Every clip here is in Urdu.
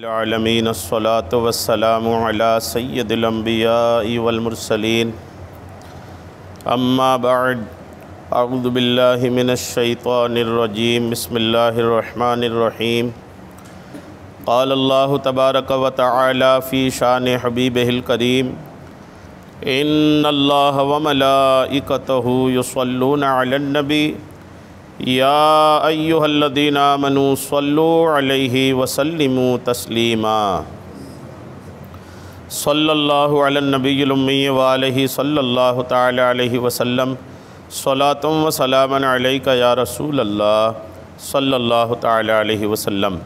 العالمین الصلاۃ والسلام علی سید الانبیاء والمرسلین اما بعد اعوذ باللہ من الشیطان الرجیم بسم اللہ الرحمن الرحیم قال اللہ تبارک و تعالی فی شان حبیبہ الکریم ان اللہ وملائکتہ یصلون علی النبی یا ایہا الذین آمنوا صلوا علیہ وسلموا تسلیما صلی اللہ علی النبی الامی وآلہ صلی اللہ تعالی علیہ وسلم صلاۃ و سلام علیک یا رسول اللہ صلی اللہ تعالی علیہ وسلم۔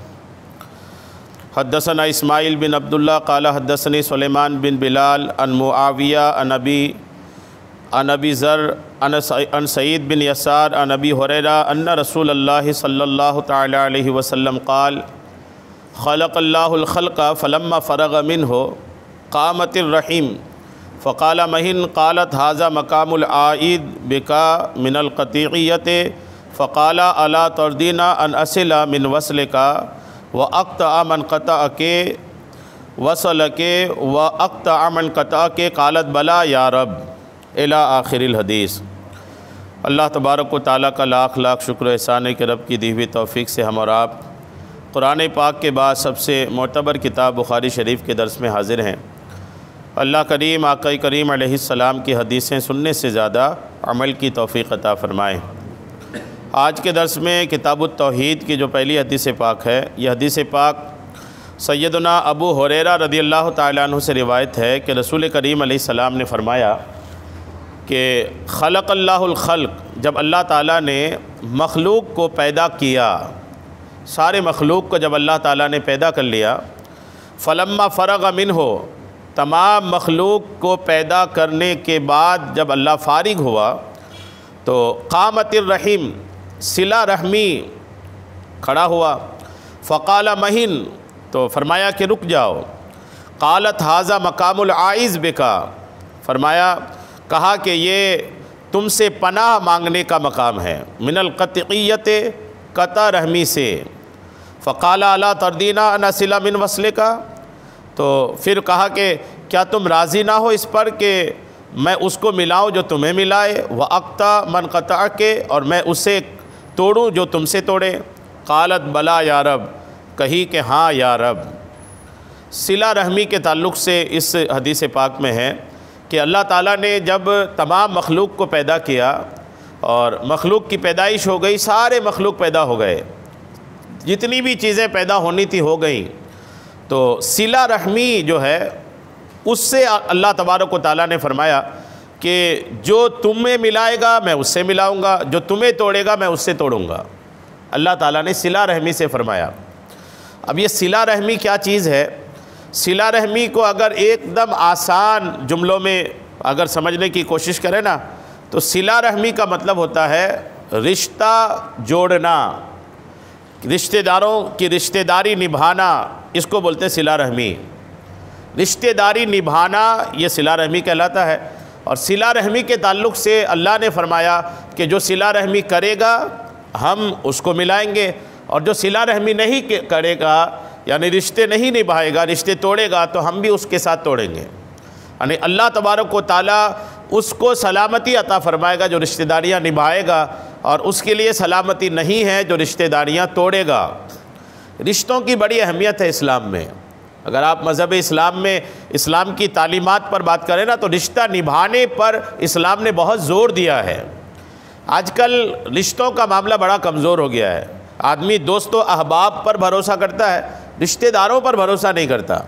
حدثنا اسماعیل بن عبداللہ قال حدثنی سلیمان بن بلال عن معاویہ عن ابی ذر عن سعید بن یسار عن ابی ہریرہ ان رسول اللہ صلی اللہ تعالی علیہ وسلم قال خلق اللہ الخلق فلما فرغ منہ قامت الرحیم فقال مہن قالت ھذا مقام العائد بکا من القطیعیت فقال الا ترضین ان اصل من وصلک واقطع من قطعک وصلک واقطع من قطعک قالت بلا یا رب الی آخر الحدیث۔ اللہ تبارک و تعالیٰ کا لاکھ لاکھ شکر و احسان ہے کہ رب کی دی ہوئی توفیق سے ہم اور آپ قرآن پاک کے بعد سب سے معتبر کتاب بخاری شریف کے درس میں حاضر ہیں۔ اللہ کریم آقا کریم علیہ السلام کی حدیثیں سننے سے زیادہ عمل کی توفیق عطا فرمائیں۔ آج کے درس میں کتاب التوحید کی جو پہلی حدیث پاک ہے، یہ حدیث پاک سیدنا ابو ہریرہ رضی اللہ تعالیٰ عنہ سے روایت ہے کہ رسول کریم علیہ السلام نے فرمایا کہ خلق اللہ الخلق، جب اللہ تعالیٰ نے مخلوق کو پیدا کیا، سارے مخلوق کو جب اللہ تعالیٰ نے پیدا کر لیا، فلما فرغ منہ، تمام مخلوق کو پیدا کرنے کے بعد جب اللہ فارغ ہوا تو قامت الرحیم، صلہ رحمی کھڑا ہوا، فقال مہن، تو فرمایا کہ رک جاؤ، قالت ھذا مقام العائز بکا، فرمایا کہا کہ یہ تم سے پناہ مانگنے کا مقام ہے، من القطعیت، قطع رحمی سے، فقال الا ترضین ان اصل من وصلک، تو پھر کہا کہ کیا تم راضی نہ ہو اس پر کہ میں اس کو ملاؤں جو تمہیں ملائے، واقطع من قطعک، اور میں اسے توڑوں جو تم سے توڑے، قالت بلا یا رب، کہی کہ ہاں یا رب۔ صلہ رحمی کے تعلق سے اس حدیث پاک میں ہے کہ اللہ تعالیٰ نے جب تمام مخلوق کو پیدا کیا اور مخلوق کی پیدائش ہو گئی، سارے مخلوق پیدا ہو گئے، جتنی بھی چیزیں پیدا ہونی تھی ہو گئیں، تو صلہ رحمی جو ہے اس سے اللہ تبارک و تعالیٰ نے فرمایا کہ جو تمہیں ملائے گا میں اس سے ملاؤں گا، جو تمہیں توڑے گا میں اس سے توڑوں گا۔ اللہ تعالیٰ نے صلہ رحمی سے فرمایا۔ اب یہ صلہ رحمی کیا چیز ہے؟ صلہ رحمی کو اگر ایک دم آسان جملوں میں اگر سمجھنے کی کوشش کریں نا تو صلہ رحمی کا مطلب ہوتا ہے رشتہ جوڑنا، رشتہ داروں کی رشتہ داری نبھانا، اس کو بولتے ہیں صلہ رحمی۔ رشتہ داری نبھانا یہ صلہ رحمی کہلاتا ہے۔ اور صلہ رحمی کے تعلق سے اللہ نے فرمایا کہ جو صلہ رحمی کرے گا ہم اس کو ملائیں گے، اور جو صلہ رحمی نہیں کرے گا یعنی رشتے نہیں نبھائے گا، رشتے توڑے گا، تو ہم بھی اس کے ساتھ توڑیں گے۔ یعنی اللہ تبارک و تعالیٰ اس کو سلامتی عطا فرمائے گا جو رشتہ داریاں نبھائے گا، اور اس کے لیے سلامتی نہیں ہے جو رشتہ داریاں توڑے گا۔ رشتوں کی بڑی اہمیت ہے اسلام میں۔ اگر آپ مذہب اسلام میں اسلام کی تعلیمات پر بات کریں نا تو رشتہ نبھانے پر اسلام نے بہت زور دیا ہے۔ آج کل رشتوں کا معاملہ بڑا کمزور ہو گیا ہے۔ آدمی دوست و احباب پر بھروسہ کرتا ہے، رشتہ داروں پر بھروسہ نہیں کرتا۔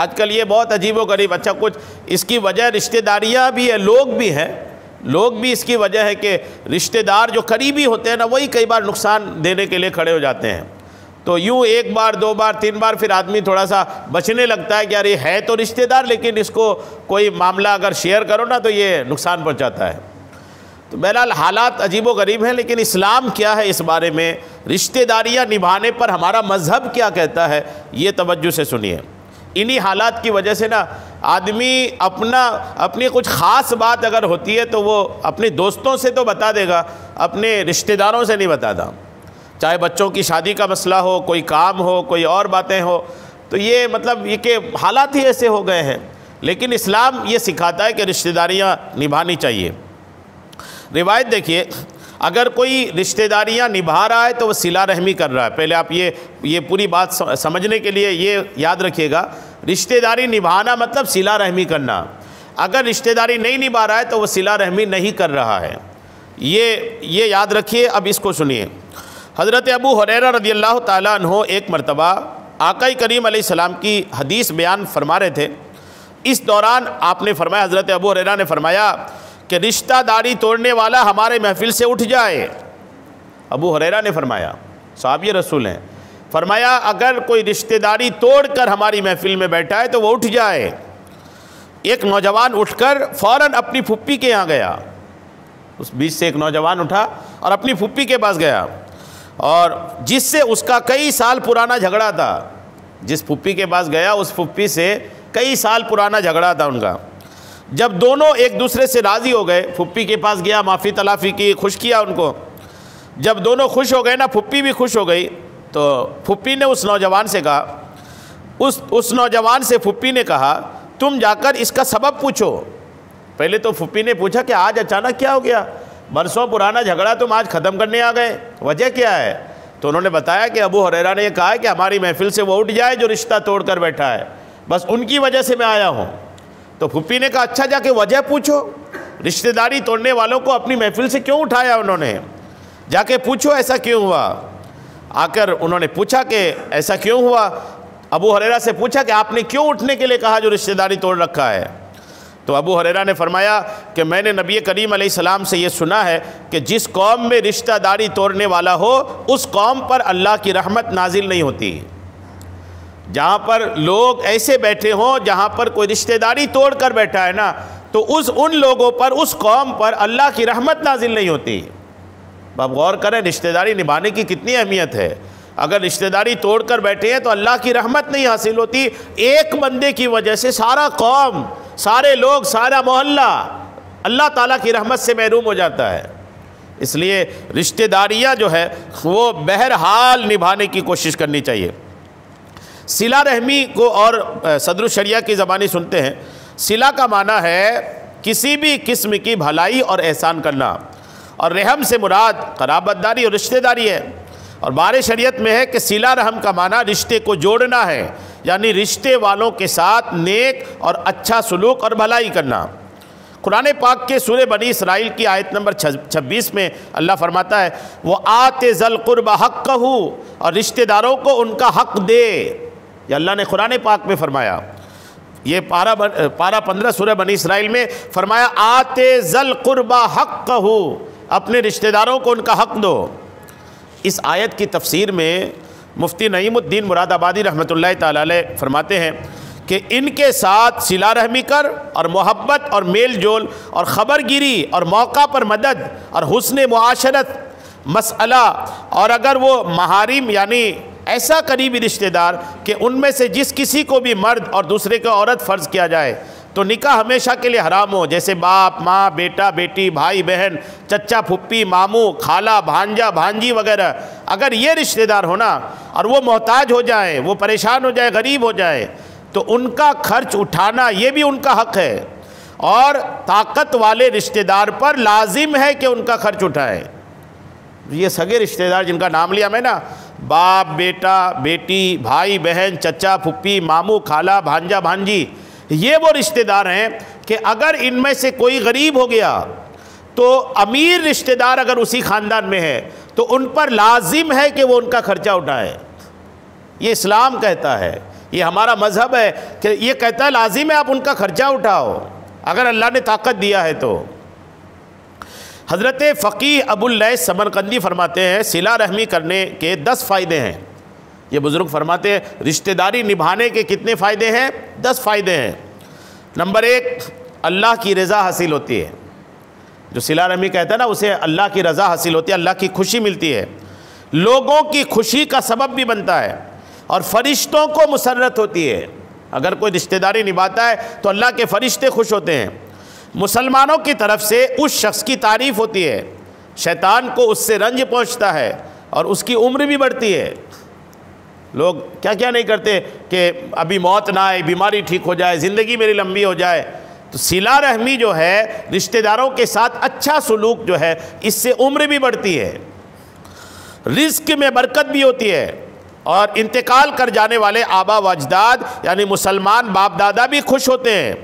آج کل یہ بہت عجیب و غریب، اچھا کچھ اس کی وجہ رشتہ داریاں بھی ہیں، لوگ بھی اس کی وجہ ہے کہ رشتہ دار جو قریبی ہوتے ہیں نا وہی کئی بار نقصان دینے کے لیے کھڑے ہو جاتے ہیں، تو یوں ایک بار دو بار تین بار پھر آدمی تھوڑا سا بچنے لگتا ہے کہ یار یہ ہے تو رشتہ دار لیکن اس کو کوئی معاملہ اگر شیئر کرو نا تو یہ نقصان پہنچاتا ہے۔ تو بہرحال حالات عجیب و غریب ہیں، لیکن اسلام کیا ہے اس بارے میں، رشتہ داریاں نبھانے پر ہمارا مذہب کیا کہتا ہے، یہ توجہ سے سنیے۔ انہی حالات کی وجہ سے نا آدمی اپنی کچھ خاص بات اگر ہوتی ہے تو وہ اپنے دوستوں سے تو بتا دے گا، اپنے رشتہ داروں سے نہیں بتاتا۔ چاہے بچوں کی شادی کا مسئلہ ہو، کوئی کام ہو، کوئی اور باتیں ہو، تو یہ مطلب یہ کہ حالات ہی ایسے ہو گئے ہیں، لیکن اسلام یہ سکھاتا ہے کہ رشتہ داریاں نبھانی چاہیے۔ روایت دیکھیے، اگر کوئی رشتہ داریاں نبھا رہا ہے تو وہ صلہ رحمی کر رہا ہے۔ پہلے آپ یہ پوری بات سمجھنے کے لیے یہ یاد رکھیے گا، رشتہ داری نبھانا مطلب صلہ رحمی کرنا۔ اگر رشتہ داری نہیں نبھا رہا ہے تو وہ صلہ رحمی نہیں کر رہا ہے، یہ یاد رکھیے۔ اب اس کو سنیے، حضرت ابو ہریرہ رضی اللہ تعالیٰ عنہ ایک مرتبہ آقا کریم علیہ السلام کی حدیث بیان فرما رہے تھے۔ اس دوران آپ نے فرمایا، حضرت ابو ہریرہ نے فرمایا کہ رشتہ داری توڑنے والا ہمارے محفل سے اٹھ جائے۔ ابو ہریرہ نے فرمایا، صحابی رسول ہیں، فرمایا اگر کوئی رشتہ داری توڑ کر ہماری محفل میں بیٹھا ہے تو وہ اٹھ جائے۔ ایک نوجوان اٹھ کر فوراً اپنی پھپھی کے یہاں گیا، اس بیچ سے ایک نوجوان اٹھا اور اپنی پھپھی کے پاس گیا، اور جس سے اس کا کئی سال پرانا جھگڑا تھا، جس پھپھی کے پاس گیا اس پھپھی سے کئی سال پرانا جھگڑا تھا ان کا۔ جب دونوں ایک دوسرے سے راضی ہو گئے، پھپھی کے پاس گیا، معافی تلافی کی، خوش کیا ان کو۔ جب دونوں خوش ہو گئے نا، پھپھی بھی خوش ہو گئی، تو پھپھی نے اس نوجوان سے کہا، اس نوجوان سے پھپھی نے کہا تم جا کر اس کا سبب پوچھو۔ پہلے تو پھپھی نے پوچھا کہ آج اچانک کیا ہو گیا، برسوں پرانا جھگڑا تم آج ختم کرنے آ گئے، وجہ کیا ہے؟ تو انہوں نے بتایا کہ ابو ہریرہ نے یہ کہا ہے کہ ہماری محفل سے وہ اٹھ جائے جو رشتہ توڑ کر بیٹھا ہے، بس ان کی وجہ سے میں آیا ہوں۔ تو پھپھی نے کہا اچھا جا کے وجہ پوچھو، رشتہ داری توڑنے والوں کو اپنی محفل سے کیوں اٹھایا انہوں نے، جا کے پوچھو ایسا کیوں ہوا۔ آ کر انہوں نے پوچھا کہ ایسا کیوں ہوا، ابو ہریرہ سے پوچھا کہ آپ نے کیوں اٹھنے کے لیے کہا جو رشتہ داری توڑ رکھا ہے۔ تو ابو ہریرہ نے فرمایا کہ میں نے نبی کریم علیہ السلام سے یہ سنا ہے کہ جس قوم میں رشتہ داری توڑنے والا ہو اس قوم پر اللہ کی رحمت نازل نہیں ہوتی۔ جہاں پر لوگ ایسے بیٹھے ہوں جہاں پر کوئی رشتہ داری توڑ کر بیٹھا ہے نا، تو ان لوگوں پر، اس قوم پر اللہ کی رحمت نازل نہیں ہوتی۔ آپ غور کریں رشتہ داری نبھانے کی کتنی اہمیت ہے۔ اگر رشتہ داری توڑ کر بیٹھے ہیں تو اللہ کی رحمت نہیں حاصل ہوتی۔ ایک بندے کی وجہ سے سارا قوم، سارے لوگ، سارا محلہ اللہ تعالیٰ کی رحمت سے محروم ہو جاتا ہے۔ اس لیے رشتہ داریاں جو ہے وہ بہرحال نبھانے کی کوشش کرنی چاہیے۔ صلہ رحمی کو اور صدر الشریعہ کی زبانی سنتے ہیں۔ صلہ کا معنی ہے کسی بھی قسم کی بھلائی اور احسان کرنا، اور رحم سے مراد قرابت داری اور رشتہ داری ہے۔ اور بار شریعت میں ہے کہ صلہ رحم کا معنی رشتے کو جوڑنا ہے، یعنی رشتے والوں کے ساتھ نیک اور اچھا سلوک اور بھلائی کرنا۔ قرآن پاک کے سورہ بنی اسرائیل کی آیت نمبر 26 میں اللہ فرماتا ہے وَآتِ ذَا الْقُرْبَ حَقَّهُ، اور رشتہ داروں کو ان کا حق دے۔ یہ اللہ نے قرآن پاک میں فرمایا، یہ پارہ 15 سورہ بنی اسرائیل میں فرمایا آتِ ذَا الْقُرْبَ حَقَّهُ، اپنے رشتہ داروں کو ان کا حق دو۔ اس آیت کی تفسیر میں مفتی نعیم الدین مراد آبادی رحمۃ اللہ تعالی علیہ فرماتے ہیں کہ ان کے ساتھ صلہ رحمی کر اور محبت اور میل جول اور خبر گیری اور موقع پر مدد اور حسن معاشرت مسئلہ، اور اگر وہ محارم یعنی ایسا قریبی رشتہ دار کہ ان میں سے جس کسی کو بھی مرد اور دوسرے کو عورت فرض کیا جائے تو نکاح ہمیشہ کے لیے حرام ہو، جیسے باپ، ماں، بیٹا، بیٹی، بھائی، بہن، چچا، پھپھی، ماموں، خالہ، بھانجا، بھانجی وغیرہ، اگر یہ رشتہ دار ہونا اور وہ محتاج ہو جائیں، وہ پریشان ہو جائے، غریب ہو جائے، تو ان کا خرچ اٹھانا یہ بھی ان کا حق ہے، اور طاقت والے رشتہ دار پر لازم ہے کہ ان کا خرچ اٹھائے۔ یہ سگے رشتہ دار جن کا نام لیا میں نا، باپ، بیٹا، بیٹی، بھائی، بہن، چچا، پھپھی، ماموں، خالہ، بھانجا، بھانجی، یہ وہ رشتہ دار ہیں کہ اگر ان میں سے کوئی غریب ہو گیا تو امیر رشتہ دار اگر اسی خاندان میں ہے تو ان پر لازم ہے کہ وہ ان کا خرچہ اٹھائے۔ یہ اسلام کہتا ہے، یہ ہمارا مذہب ہے کہ یہ کہتا ہے لازم ہے آپ ان کا خرچہ اٹھاؤ اگر اللہ نے طاقت دیا ہے تو۔ حضرت فقیہ ابو اللیث سمرقندی فرماتے ہیں صلہ رحمی کرنے کے 10 فائدے ہیں۔ یہ بزرگ فرماتے ہیں رشتہ داری نبھانے کے کتنے فائدے ہیں؟ 10 فائدے ہیں۔ نمبر 1، اللہ کی رضا حاصل ہوتی ہے۔ جو صلہ رحمی کہتا ہے نا اسے اللہ کی رضا حاصل ہوتی ہے، اللہ کی خوشی ملتی ہے، لوگوں کی خوشی کا سبب بھی بنتا ہے، اور فرشتوں کو مسرت ہوتی ہے۔ اگر کوئی رشتہ داری نبھاتا ہے تو اللہ کے فرشتے خوش ہوتے ہیں۔ مسلمانوں کی طرف سے اس شخص کی تعریف ہوتی ہے، شیطان کو اس سے رنج پہنچتا ہے اور اس کی عمر بھی بڑھتی ہے۔ لوگ کیا کیا نہیں کرتے کہ ابھی موت نہ آئے، بیماری ٹھیک ہو جائے، زندگی میری لمبی ہو جائے۔ تو صلہ رحمی جو ہے، رشتہ داروں کے ساتھ اچھا سلوک جو ہے، اس سے عمر بھی بڑھتی ہے، رزق میں برکت بھی ہوتی ہے، اور انتقال کر جانے والے آبا و اجداد یعنی مسلمان باپ دادا بھی خوش ہوتے ہیں،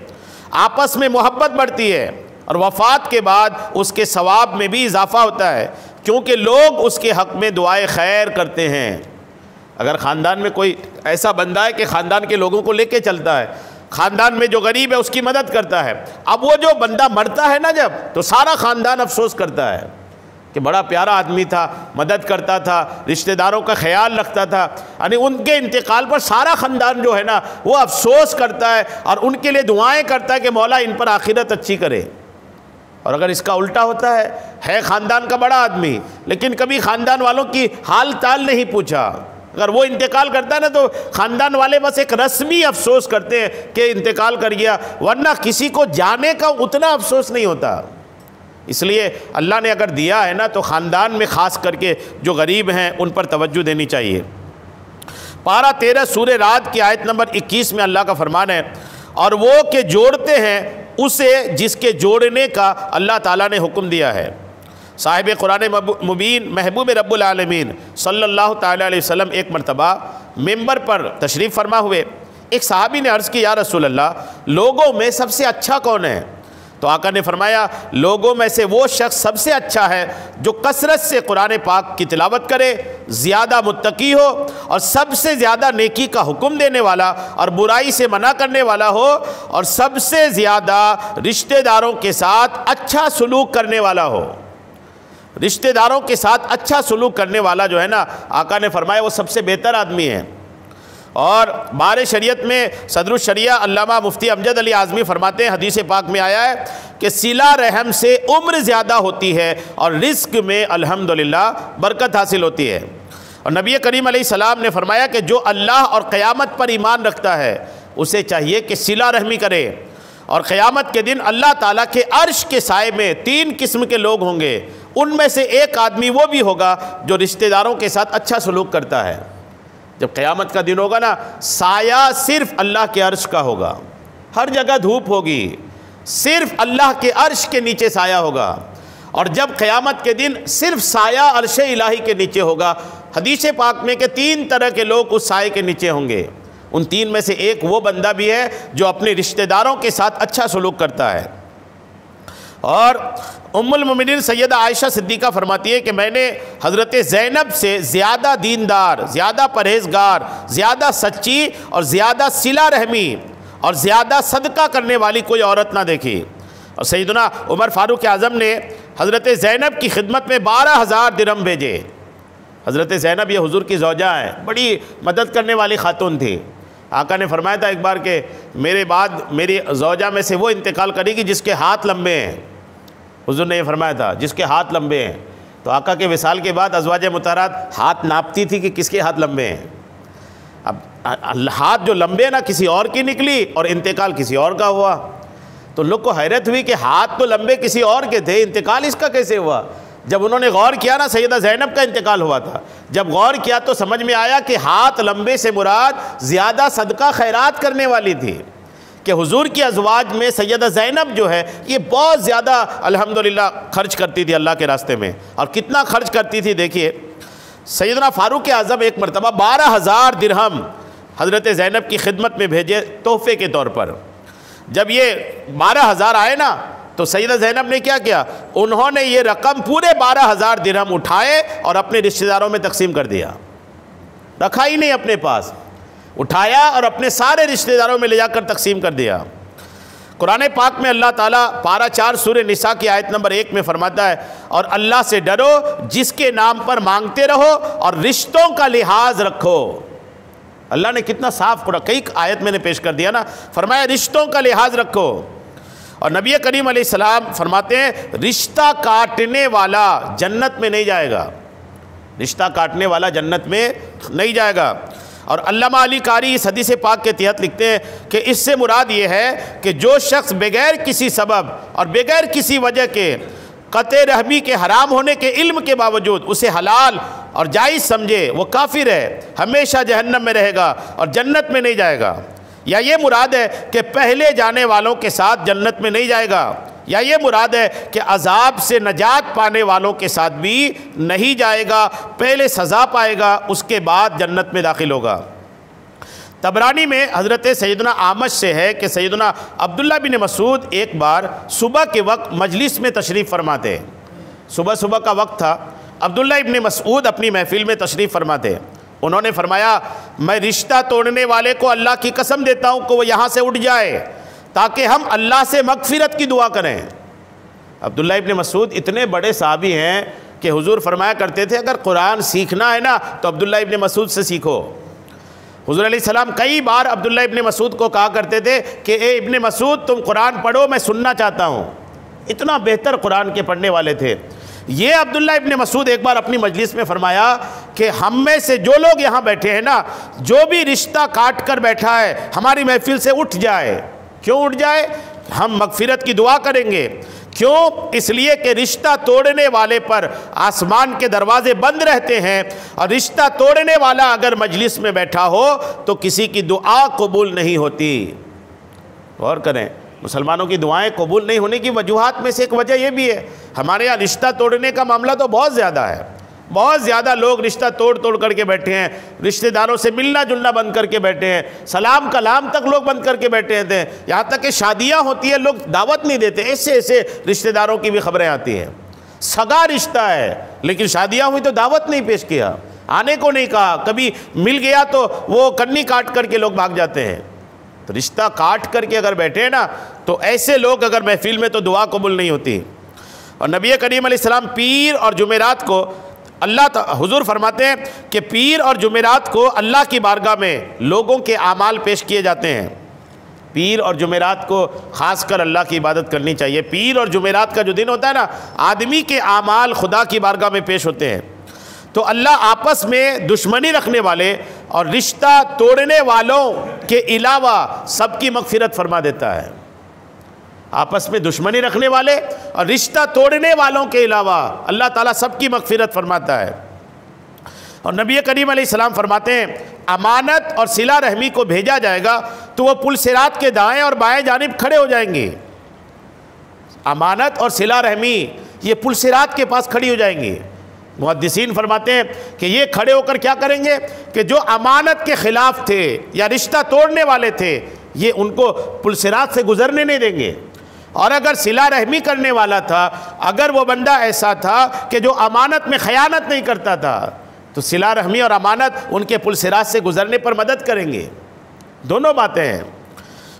آپس میں محبت بڑھتی ہے، اور وفات کے بعد اس کے ثواب میں بھی اضافہ ہوتا ہے، کیونکہ لوگ اس کے حق میں دعائے خیر کرتے ہیں۔ اگر خاندان میں کوئی ایسا بندہ ہے کہ خاندان کے لوگوں کو لے کے چلتا ہے، خاندان میں جو غریب ہے اس کی مدد کرتا ہے، اب وہ جو بندہ مرتا ہے نا جب، تو سارا خاندان افسوس کرتا ہے کہ بڑا پیارا آدمی تھا، مدد کرتا تھا، رشتہ داروں کا خیال رکھتا تھا، یعنی ان کے انتقال پر سارا خاندان جو ہے نا وہ افسوس کرتا ہے اور ان کے لیے دعائیں کرتا ہے کہ مولا ان پر آخرت اچھی کرے۔ اور اگر اس کا الٹا ہوتا ہے خاندان کا بڑا آدمی لیکن کبھی خاندان والوں کی حال چال نہیں پوچھا، اگر وہ انتقال کرتا ہے نا تو خاندان والے بس ایک رسمی افسوس کرتے ہیں کہ انتقال کر گیا، ورنہ کسی کو جانے کا اتنا افسوس نہیں ہوتا۔ اس لیے اللہ نے اگر دیا ہے نا تو خاندان میں خاص کر کے جو غریب ہیں ان پر توجہ دینی چاہیے۔ پارہ 13 سورہ رعد کی آیت نمبر 21 میں اللہ کا فرمان ہے، اور وہ کہ جوڑتے ہیں اسے جس کے جوڑنے کا اللہ تعالیٰ نے حکم دیا ہے۔ صاحب قرآن مبین محبوب رب العالمین صلی اللہ تعالیٰ علیہ وسلم ایک مرتبہ ممبر پر تشریف فرما ہوئے، ایک صحابی نے عرض کی یا رسول اللہ لوگوں میں سب سے اچھا کون ہے؟ تو آقا نے فرمایا لوگوں میں سے وہ شخص سب سے اچھا ہے جو کثرت سے قرآن پاک کی تلاوت کرے، زیادہ متقی ہو، اور سب سے زیادہ نیکی کا حکم دینے والا اور برائی سے منع کرنے والا ہو، اور سب سے زیادہ رشتہ داروں کے ساتھ اچھا سلوک کرنے والا ہو۔ رشتہ داروں کے ساتھ اچھا سلوک کرنے والا جو ہے نا، آقا نے فرمایا وہ سب سے بہتر آدمی ہے۔ اور بار شریعت میں صدر الشریعہ علامہ مفتی امجد علی اعظمی فرماتے ہیں، حدیث پاک میں آیا ہے کہ صلہ رحم سے عمر زیادہ ہوتی ہے اور رزق میں الحمدللہ برکت حاصل ہوتی ہے۔ اور نبی کریم علیہ السلام نے فرمایا کہ جو اللہ اور قیامت پر ایمان رکھتا ہے اسے چاہیے کہ صلہ رحمی کرے، اور قیامت کے دن اللہ تعالیٰ کے عرش کے سائے میں 3 قسم کے لوگ ہوں گے، ان میں سے ایک آدمی وہ بھی ہوگا جو رشتہ داروں کے ساتھ اچھا سلوک کرتا ہے۔ جب قیامت کا دن ہوگا نا، سایہ صرف اللہ کے عرش کا ہوگا، ہر جگہ دھوپ ہوگی، صرف اللہ کے عرش کے نیچے سایہ ہوگا، اور جب قیامت کے دن صرف سایہ عرش الہی کے نیچے ہوگا۔ حدیث پاک میں کہ 3 طرح کے لوگ اس سائے کے نیچے ہوں گے، ان 3 میں سے ایک وہ بندہ بھی ہے جو اپنے رشتہ داروں کے ساتھ اچھا سلوک کرتا ہے۔ اور ام المومنین سیدہ عائشہ صدیقہ فرماتی ہے کہ میں نے حضرت زینب سے زیادہ دیندار، زیادہ پرہیزگار، زیادہ سچی اور زیادہ صلہ رحمی اور زیادہ صدقہ کرنے والی کوئی عورت نہ دیکھی۔ اور سیدنا عمر فاروق اعظم نے حضرت زینب کی خدمت میں 12,000 درہم بھیجے۔ حضرت زینب یہ حضور کی زوجہ ہیں، بڑی مدد کرنے والی خاتون تھی۔ آقا نے فرمایا تھا ایک بار کہ میرے بعد میری زوجہ میں سے وہ انتقال کرے گی جس کے ہاتھ لمبے ہیں۔ حضور نے یہ فرمایا تھا جس کے ہاتھ لمبے ہیں۔ تو آقا کے وصال کے بعد ازواج مطہرات ہاتھ ناپتی تھی کہ کس کے ہاتھ لمبے ہیں۔ اب ہاتھ جو لمبے نا کسی اور کی نکلی اور انتقال کسی اور کا ہوا، تو لوگ کو حیرت ہوئی کہ ہاتھ تو لمبے کسی اور کے تھے، انتقال اس کا کیسے ہوا؟ جب انہوں نے غور کیا نا، سیدہ زینب کا انتقال ہوا تھا، جب غور کیا تو سمجھ میں آیا کہ ہاتھ لمبے سے مراد زیادہ صدقہ خیرات کرنے والی تھی، کہ حضور کی ازواج میں سیدہ زینب جو ہے یہ بہت زیادہ الحمدللہ خرچ کرتی تھی اللہ کے راستے میں۔ اور کتنا خرچ کرتی تھی دیکھیے، سیدنا فاروق اعظم ایک مرتبہ 12,000 درہم حضرت زینب کی خدمت میں بھیجے تحفے کے طور پر۔ جب یہ 12,000 آئے نا تو سیدہ زینب نے کیا کیا، انہوں نے یہ رقم پورے 12,000 درہم اٹھائے اور اپنے رشتہ داروں میں تقسیم کر دیا، رکھا ہی نہیں اپنے پاس، اٹھایا اور اپنے سارے رشتہ داروں میں لے جا کر تقسیم کر دیا۔ قرآن پاک میں اللہ تعالیٰ پارہ 4 سورہ نساء کی آیت نمبر 1 میں فرماتا ہے، اور اللہ سے ڈرو جس کے نام پر مانگتے رہو اور رشتوں کا لحاظ رکھو۔ اللہ نے کتنا صاف قرآن، کئی آیت میں نے پیش کر دیا نا، فرمایا رشتوں کا لحاظ رکھو۔ اور نبی کریم علیہ السلام فرماتے ہیں رشتہ کاٹنے والا جنت میں نہیں جائے گا، رشتہ کاٹنے والا جنت میں نہیں جائے گا۔ اور علامہ علی قاری اس حدیث پاک کے تحت لکھتے ہیں کہ اس سے مراد یہ ہے کہ جو شخص بغیر کسی سبب اور بغیر کسی وجہ کے قطع رحمی کے حرام ہونے کے علم کے باوجود اسے حلال اور جائز سمجھے وہ کافر ہے، ہمیشہ جہنم میں رہے گا اور جنت میں نہیں جائے گا، یا یہ مراد ہے کہ پہلے جانے والوں کے ساتھ جنت میں نہیں جائے گا، یا یہ مراد ہے کہ عذاب سے نجات پانے والوں کے ساتھ بھی نہیں جائے گا، پہلے سزا پائے گا اس کے بعد جنت میں داخل ہوگا۔ طبرانی میں حضرت سیدنا اعمش سے ہے کہ سیدنا عبداللہ بن مسعود ایک بار صبح کے وقت مجلس میں تشریف فرماتے، صبح کا وقت تھا، عبداللہ ابن مسعود اپنی محفل میں تشریف فرماتے، انہوں نے فرمایا میں رشتہ توڑنے والے کو اللہ کی قسم دیتا ہوں کہ وہ یہاں سے اٹھ جائے تاکہ ہم اللہ سے مغفرت کی دعا کریں۔ عبداللہ ابن مسعود اتنے بڑے صحابی ہیں کہ حضور فرمایا کرتے تھے اگر قرآن سیکھنا ہے نا تو عبداللہ ابن مسعود سے سیکھو۔ حضور علیہ السلام کئی بار عبداللہ ابن مسعود کو کہا کرتے تھے کہ اے ابن مسعود تم قرآن پڑھو، میں سننا چاہتا ہوں، اتنا بہتر قرآن کے پڑھنے والے تھے۔ یہ عبداللہ ابن مسعود ایک بار اپنی مجلس میں فرمایا کہ ہم میں سے جو لوگ یہاں بیٹھے ہیں نا، جو بھی رشتہ کاٹ کر بیٹھا ہے ہماری محفل سے اٹھ جائے۔ کیوں اٹھ جائے؟ ہم مغفرت کی دعا کریں گے۔ کیوں؟ اس لیے کہ رشتہ توڑنے والے پر آسمان کے دروازے بند رہتے ہیں، اور رشتہ توڑنے والا اگر مجلس میں بیٹھا ہو تو کسی کی دعا قبول نہیں ہوتی۔ غور کریں، مسلمانوں کی دعائیں قبول نہیں ہونے کی وجوہات میں سے ایک وجہ یہ بھی ہے، ہمارے یہاں رشتہ توڑنے کا معاملہ تو بہت زیادہ ہے، بہت زیادہ لوگ رشتہ توڑ کر کے بیٹھے ہیں، رشتہ داروں سے ملنا جلنا بند کر کے بیٹھے ہیں، سلام کلام تک لوگ بند کر کے بیٹھے ہیں، یہاں تک کہ شادیاں ہوتی ہیں لوگ دعوت نہیں دیتے، ایسے رشتہ داروں کی بھی خبریں آتی ہیں، سگا رشتہ ہے لیکن شادیاں ہوئی تو دعوت نہیں پیش کیا، آنے کو نہیں کہا، کبھی مل گیا تو وہ کنی کاٹ کر کے لوگ بھاگ جاتے ہیں۔ تو رشتہ کاٹ کر کے اگر بیٹھے ہیں نا تو ایسے لوگ اگر محفل میں تو دعا قبول نہیں ہوتی۔ اور نبی کریم علیہ السلام پیر اور جمعرات کو حضور فرماتے ہیں کہ پیر اور جمعرات کو اللہ کی بارگاہ میں لوگوں کے اعمال پیش کیے جاتے ہیں۔ پیر اور جمعرات کو خاص کر اللہ کی عبادت کرنی چاہیے۔ پیر اور جمعرات کا جو دن ہوتا ہے نا، آدمی کے اعمال خدا کی بارگاہ میں پیش ہوتے ہیں، تو اللہ آپس میں دشمنی رکھنے والے اور رشتہ توڑنے والوں کے علاوہ سب کی مغفرت فرما دیتا ہے۔ آپس میں دشمنی رکھنے والے اور رشتہ توڑنے والوں کے علاوہ اللہ تعالیٰ سب کی مغفرت فرماتا ہے۔ اور نبی کریم علیہ السلام فرماتے ہیں امانت اور صلہ رحمی کو بھیجا جائے گا تو وہ پل صراط کے دائیں اور بائیں جانب کھڑے ہو جائیں گے۔ امانت اور صلہ رحمی یہ پل صراط کے پاس کھڑی ہو جائیں گی۔ محدثین فرماتے ہیں کہ یہ کھڑے ہو کر کیا کریں گے کہ جو امانت کے خلاف تھے یا رشتہ توڑنے والے تھے یہ ان کو پل صراط سے گزرنے نہیں دیں گے، اور اگر صلہ رحمی کرنے والا تھا، اگر وہ بندہ ایسا تھا کہ جو امانت میں خیانت نہیں کرتا تھا تو صلہ رحمی اور امانت ان کے پل صراط سے گزرنے پر مدد کریں گے۔ دونوں باتیں ہیں۔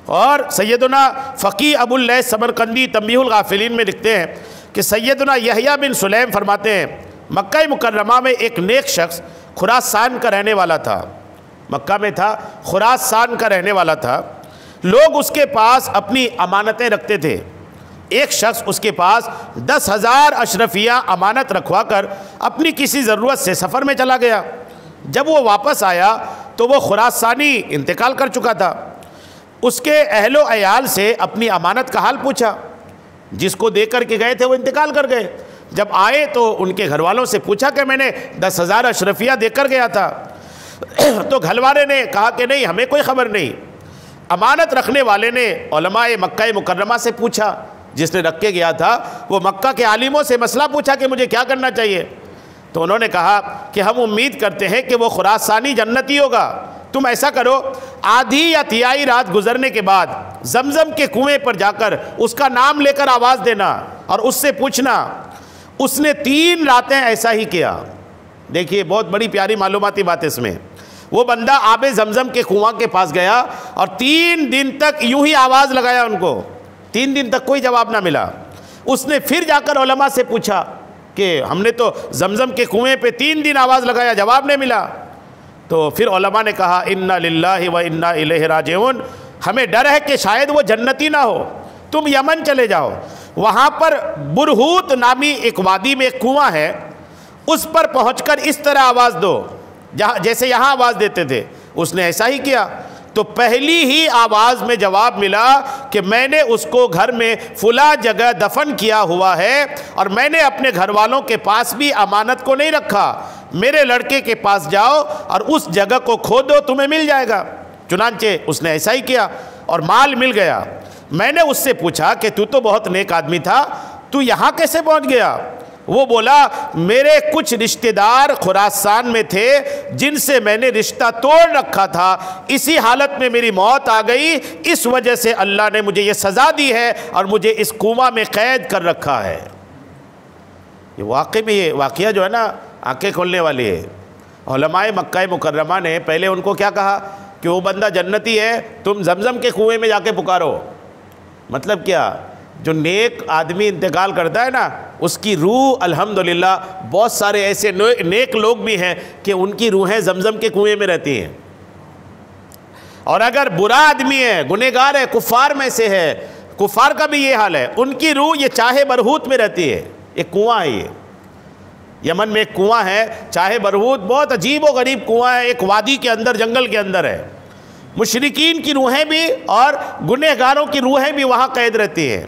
اور سیدنا فقی ابو اللیث سمرقندی تنبیہ الغافلین میں لکھتے ہیں کہ سیدنا یحییٰ بن سلیم فرماتے ہیں مکہ مکرمہ میں ایک نیک شخص خراسان کا رہنے والا تھا، مکہ میں تھا، خراسان کا رہنے والا تھا، لوگ اس کے پاس اپنی امانتیں رکھتے تھے۔ ایک شخص اس کے پاس 10,000 اشرفیہ امانت رکھوا کر اپنی کسی ضرورت سے سفر میں چلا گیا۔ جب وہ واپس آیا تو وہ خراسانی انتقال کر چکا تھا۔ اس کے اہل و عیال سے اپنی امانت کا حال پوچھا، جس کو دے کر کے گئے تھے وہ انتقال کر گئے۔ جب آئے تو ان کے گھر والوں سے پوچھا کہ میں نے 10,000 اشرفیہ دے کر گیا تھا، تو گھر والے نے کہا کہ نہیں، ہمیں کوئی خبر نہیں۔ امانت رکھنے والے نے علماء مکہ مکرمہ سے پوچھا، جس نے رکھ کے گیا تھا وہ مکہ کے عالموں سے مسئلہ پوچھا کہ مجھے کیا کرنا چاہیے، تو انہوں نے کہا کہ ہم امید کرتے ہیں کہ وہ خراسانی جنتی ہوگا، تم ایسا کرو آدھی یا تہائی رات گزرنے کے بعد زمزم کے کنویں پر جا کر اس کا نام لے کر آواز دینا اور اس سے پوچھنا۔ اس نے 3 راتیں ایسا ہی کیا۔ دیکھیے بہت بڑی پیاری معلوماتی بات اس میں، وہ بندہ آب زمزم کے کنواں کے پاس گیا اور 3 دن تک یوں ہی آواز لگایا، ان کو 3 دن تک کوئی جواب نہ ملا۔ اس نے پھر جا کر علماء سے پوچھا کہ ہم نے تو زمزم کے کنویں پہ 3 دن آواز لگایا، جواب نہیں ملا۔ تو پھر علماء نے کہا انا للہ و انا الیہ راجعون، ہمیں ڈر ہے کہ شاید وہ جنتی نہ ہو، تم یمن چلے جاؤ، وہاں پر برہوت نامی ایک وادی میں ایک کنواں ہے، اس پر پہنچ کر اس طرح آواز دو جیسے یہاں آواز دیتے تھے۔ اس نے ایسا ہی کیا تو پہلی ہی آواز میں جواب ملا کہ میں نے اس کو گھر میں فلاں جگہ دفن کیا ہوا ہے، اور میں نے اپنے گھر والوں کے پاس بھی امانت کو نہیں رکھا، میرے لڑکے کے پاس جاؤ اور اس جگہ کو کھودو، تمہیں مل جائے گا۔ چنانچہ اس نے ایسا ہی کیا اور مال مل گیا۔ میں نے اس سے پوچھا کہ تو بہت نیک آدمی تھا، تو یہاں کیسے پہنچ گیا؟ وہ بولا میرے کچھ رشتہ دار خراسان میں تھے جن سے میں نے رشتہ توڑ رکھا تھا، اسی حالت میں میری موت آ گئی، اس وجہ سے اللہ نے مجھے یہ سزا دی ہے اور مجھے اس کنواں میں قید کر رکھا ہے۔ یہ واقعی میں یہ واقعہ جو ہے نا آنکھیں کھولنے والی ہے۔ علماء مکہ مکرمہ نے پہلے ان کو کیا کہا کہ وہ بندہ جنتی ہے، تم زمزم کے کنویں میں جا کے پکارو۔ مطلب کیا؟ جو نیک آدمی انتقال کرتا ہے نا اس کی روح الحمدللہ، بہت سارے ایسے نیک لوگ بھی ہیں کہ ان کی روحیں زمزم کے کنویں میں رہتی ہیں، اور اگر برا آدمی ہے، گنہگار ہے، کفار میں سے ہے، کفار کا بھی یہ حال ہے، ان کی روح یہ چاہے برہوت میں رہتی ہے۔ ایک کنواں ہے، یہ یمن میں ایک کنواں ہے چاہے برہوت، بہت عجیب و غریب کنواں ہے، ایک وادی کے اندر، جنگل کے اندر ہے۔ مشرکین کی روحیں بھی اور گنہگاروں کی روحیں بھی وہاں قید رہتی ہیں۔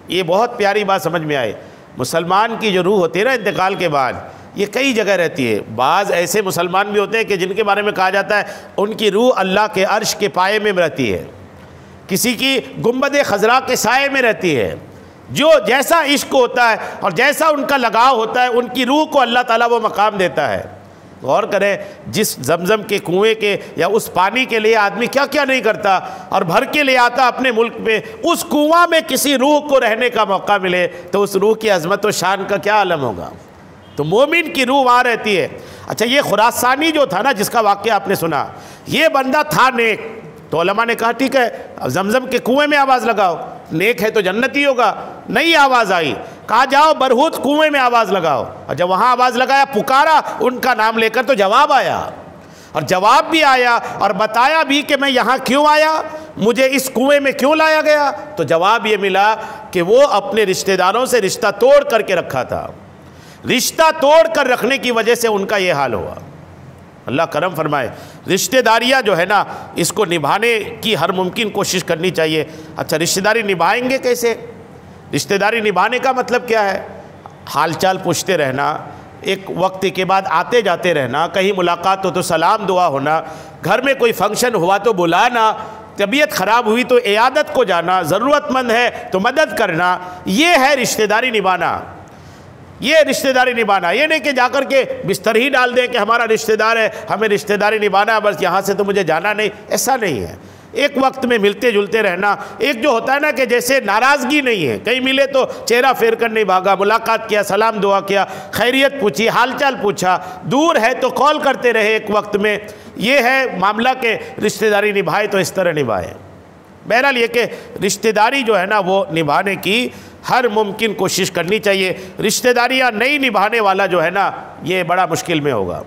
یہ بہت پیاری بات سمجھ میں آئے۔ مسلمان کی جو روح ہوتی ہے نا انتقال کے بعد، یہ کئی جگہ رہتی ہے۔ بعض ایسے مسلمان بھی ہوتے ہیں کہ جن کے بارے میں کہا جاتا ہے ان کی روح اللہ کے عرش کے پائے میں رہتی ہے، کسی کی گنبد خضراء کے سائے میں رہتی ہے۔ جو جیسا عشق ہوتا ہے اور جیسا ان کا لگاؤ ہوتا ہے، ان کی روح کو اللہ تعالیٰ وہ مقام دیتا ہے۔ غور کریں، جس زمزم کے کنویں کے یا اس پانی کے لیے آدمی کیا کیا نہیں کرتا اور بھر کے لے آتا اپنے ملک میں، اس کنواں میں کسی روح کو رہنے کا موقع ملے تو اس روح کی عظمت و شان کا کیا عالم ہوگا۔ تو مومن کی روح وہاں رہتی ہے۔ اچھا، یہ خراسانی جو تھا نا جس کا واقعہ آپ نے سنا، یہ بندہ تھا نیک، تو علماء نے کہا ٹھیک ہے زمزم کے کنویں میں آواز لگاؤ، نیک ہے تو جنتی ہوگا۔ نہیں آواز آئی، کہا جاؤ برہوت کنویں میں آواز لگاؤ، اور جب وہاں آواز لگایا، پکارا ان کا نام لے کر، تو جواب آیا، اور جواب بھی آیا اور بتایا بھی کہ میں یہاں کیوں آیا، مجھے اس کنویں میں کیوں لایا گیا۔ تو جواب یہ ملا کہ وہ اپنے رشتہ داروں سے رشتہ توڑ کر کے رکھا تھا، رشتہ توڑ کر رکھنے کی وجہ سے ان کا یہ حال ہوا۔ اللہ کرم فرمائے۔ رشتہ داریاں جو ہے نا اس کو نبھانے کی ہر ممکن کوشش کرنی چاہیے۔ اچھا، رشتہ داری نبھائیں گے کیسے؟ رشتہ داری نبھانے کا مطلب کیا ہے؟ حال چال پوچھتے رہنا، ایک وقت کے بعد آتے جاتے رہنا، کہیں ملاقات ہو تو سلام دعا ہونا، گھر میں کوئی فنکشن ہوا تو بلانا، طبیعت خراب ہوئی تو عیادت کو جانا، ضرورت مند ہے تو مدد کرنا، یہ ہے رشتہ داری نبھانا۔ یہ رشتہ داری نبھانا، یہ نہیں کہ جا کر کے بستر ہی ڈال دیں کہ ہمارا رشتہ دار ہے، ہمیں رشتہ داری نبھانا ہے، بس یہاں سے تو مجھے جانا نہیں، ایسا نہیں ہے۔ ایک وقت میں ملتے جلتے رہنا۔ ایک جو ہوتا ہے نا کہ جیسے ناراضگی نہیں ہے، کہیں ملے تو چہرہ پھیر کر نہیں بھاگا، ملاقات کیا، سلام دعا کیا، خیریت پوچھی، حال چال پوچھا، دور ہے تو کال کرتے رہے ایک وقت میں، یہ ہے معاملہ کہ رشتہ داری نبھائے تو اس طرح نبھائے۔ بہرحال یہ کہ رشتہ داری جو ہے نا وہ نبھانے کی ہر ممکن کوشش کرنی چاہیے۔ رشتہ داریاں نہیں نبھانے والا جو ہے نا یہ بڑا مشکل میں ہوگا۔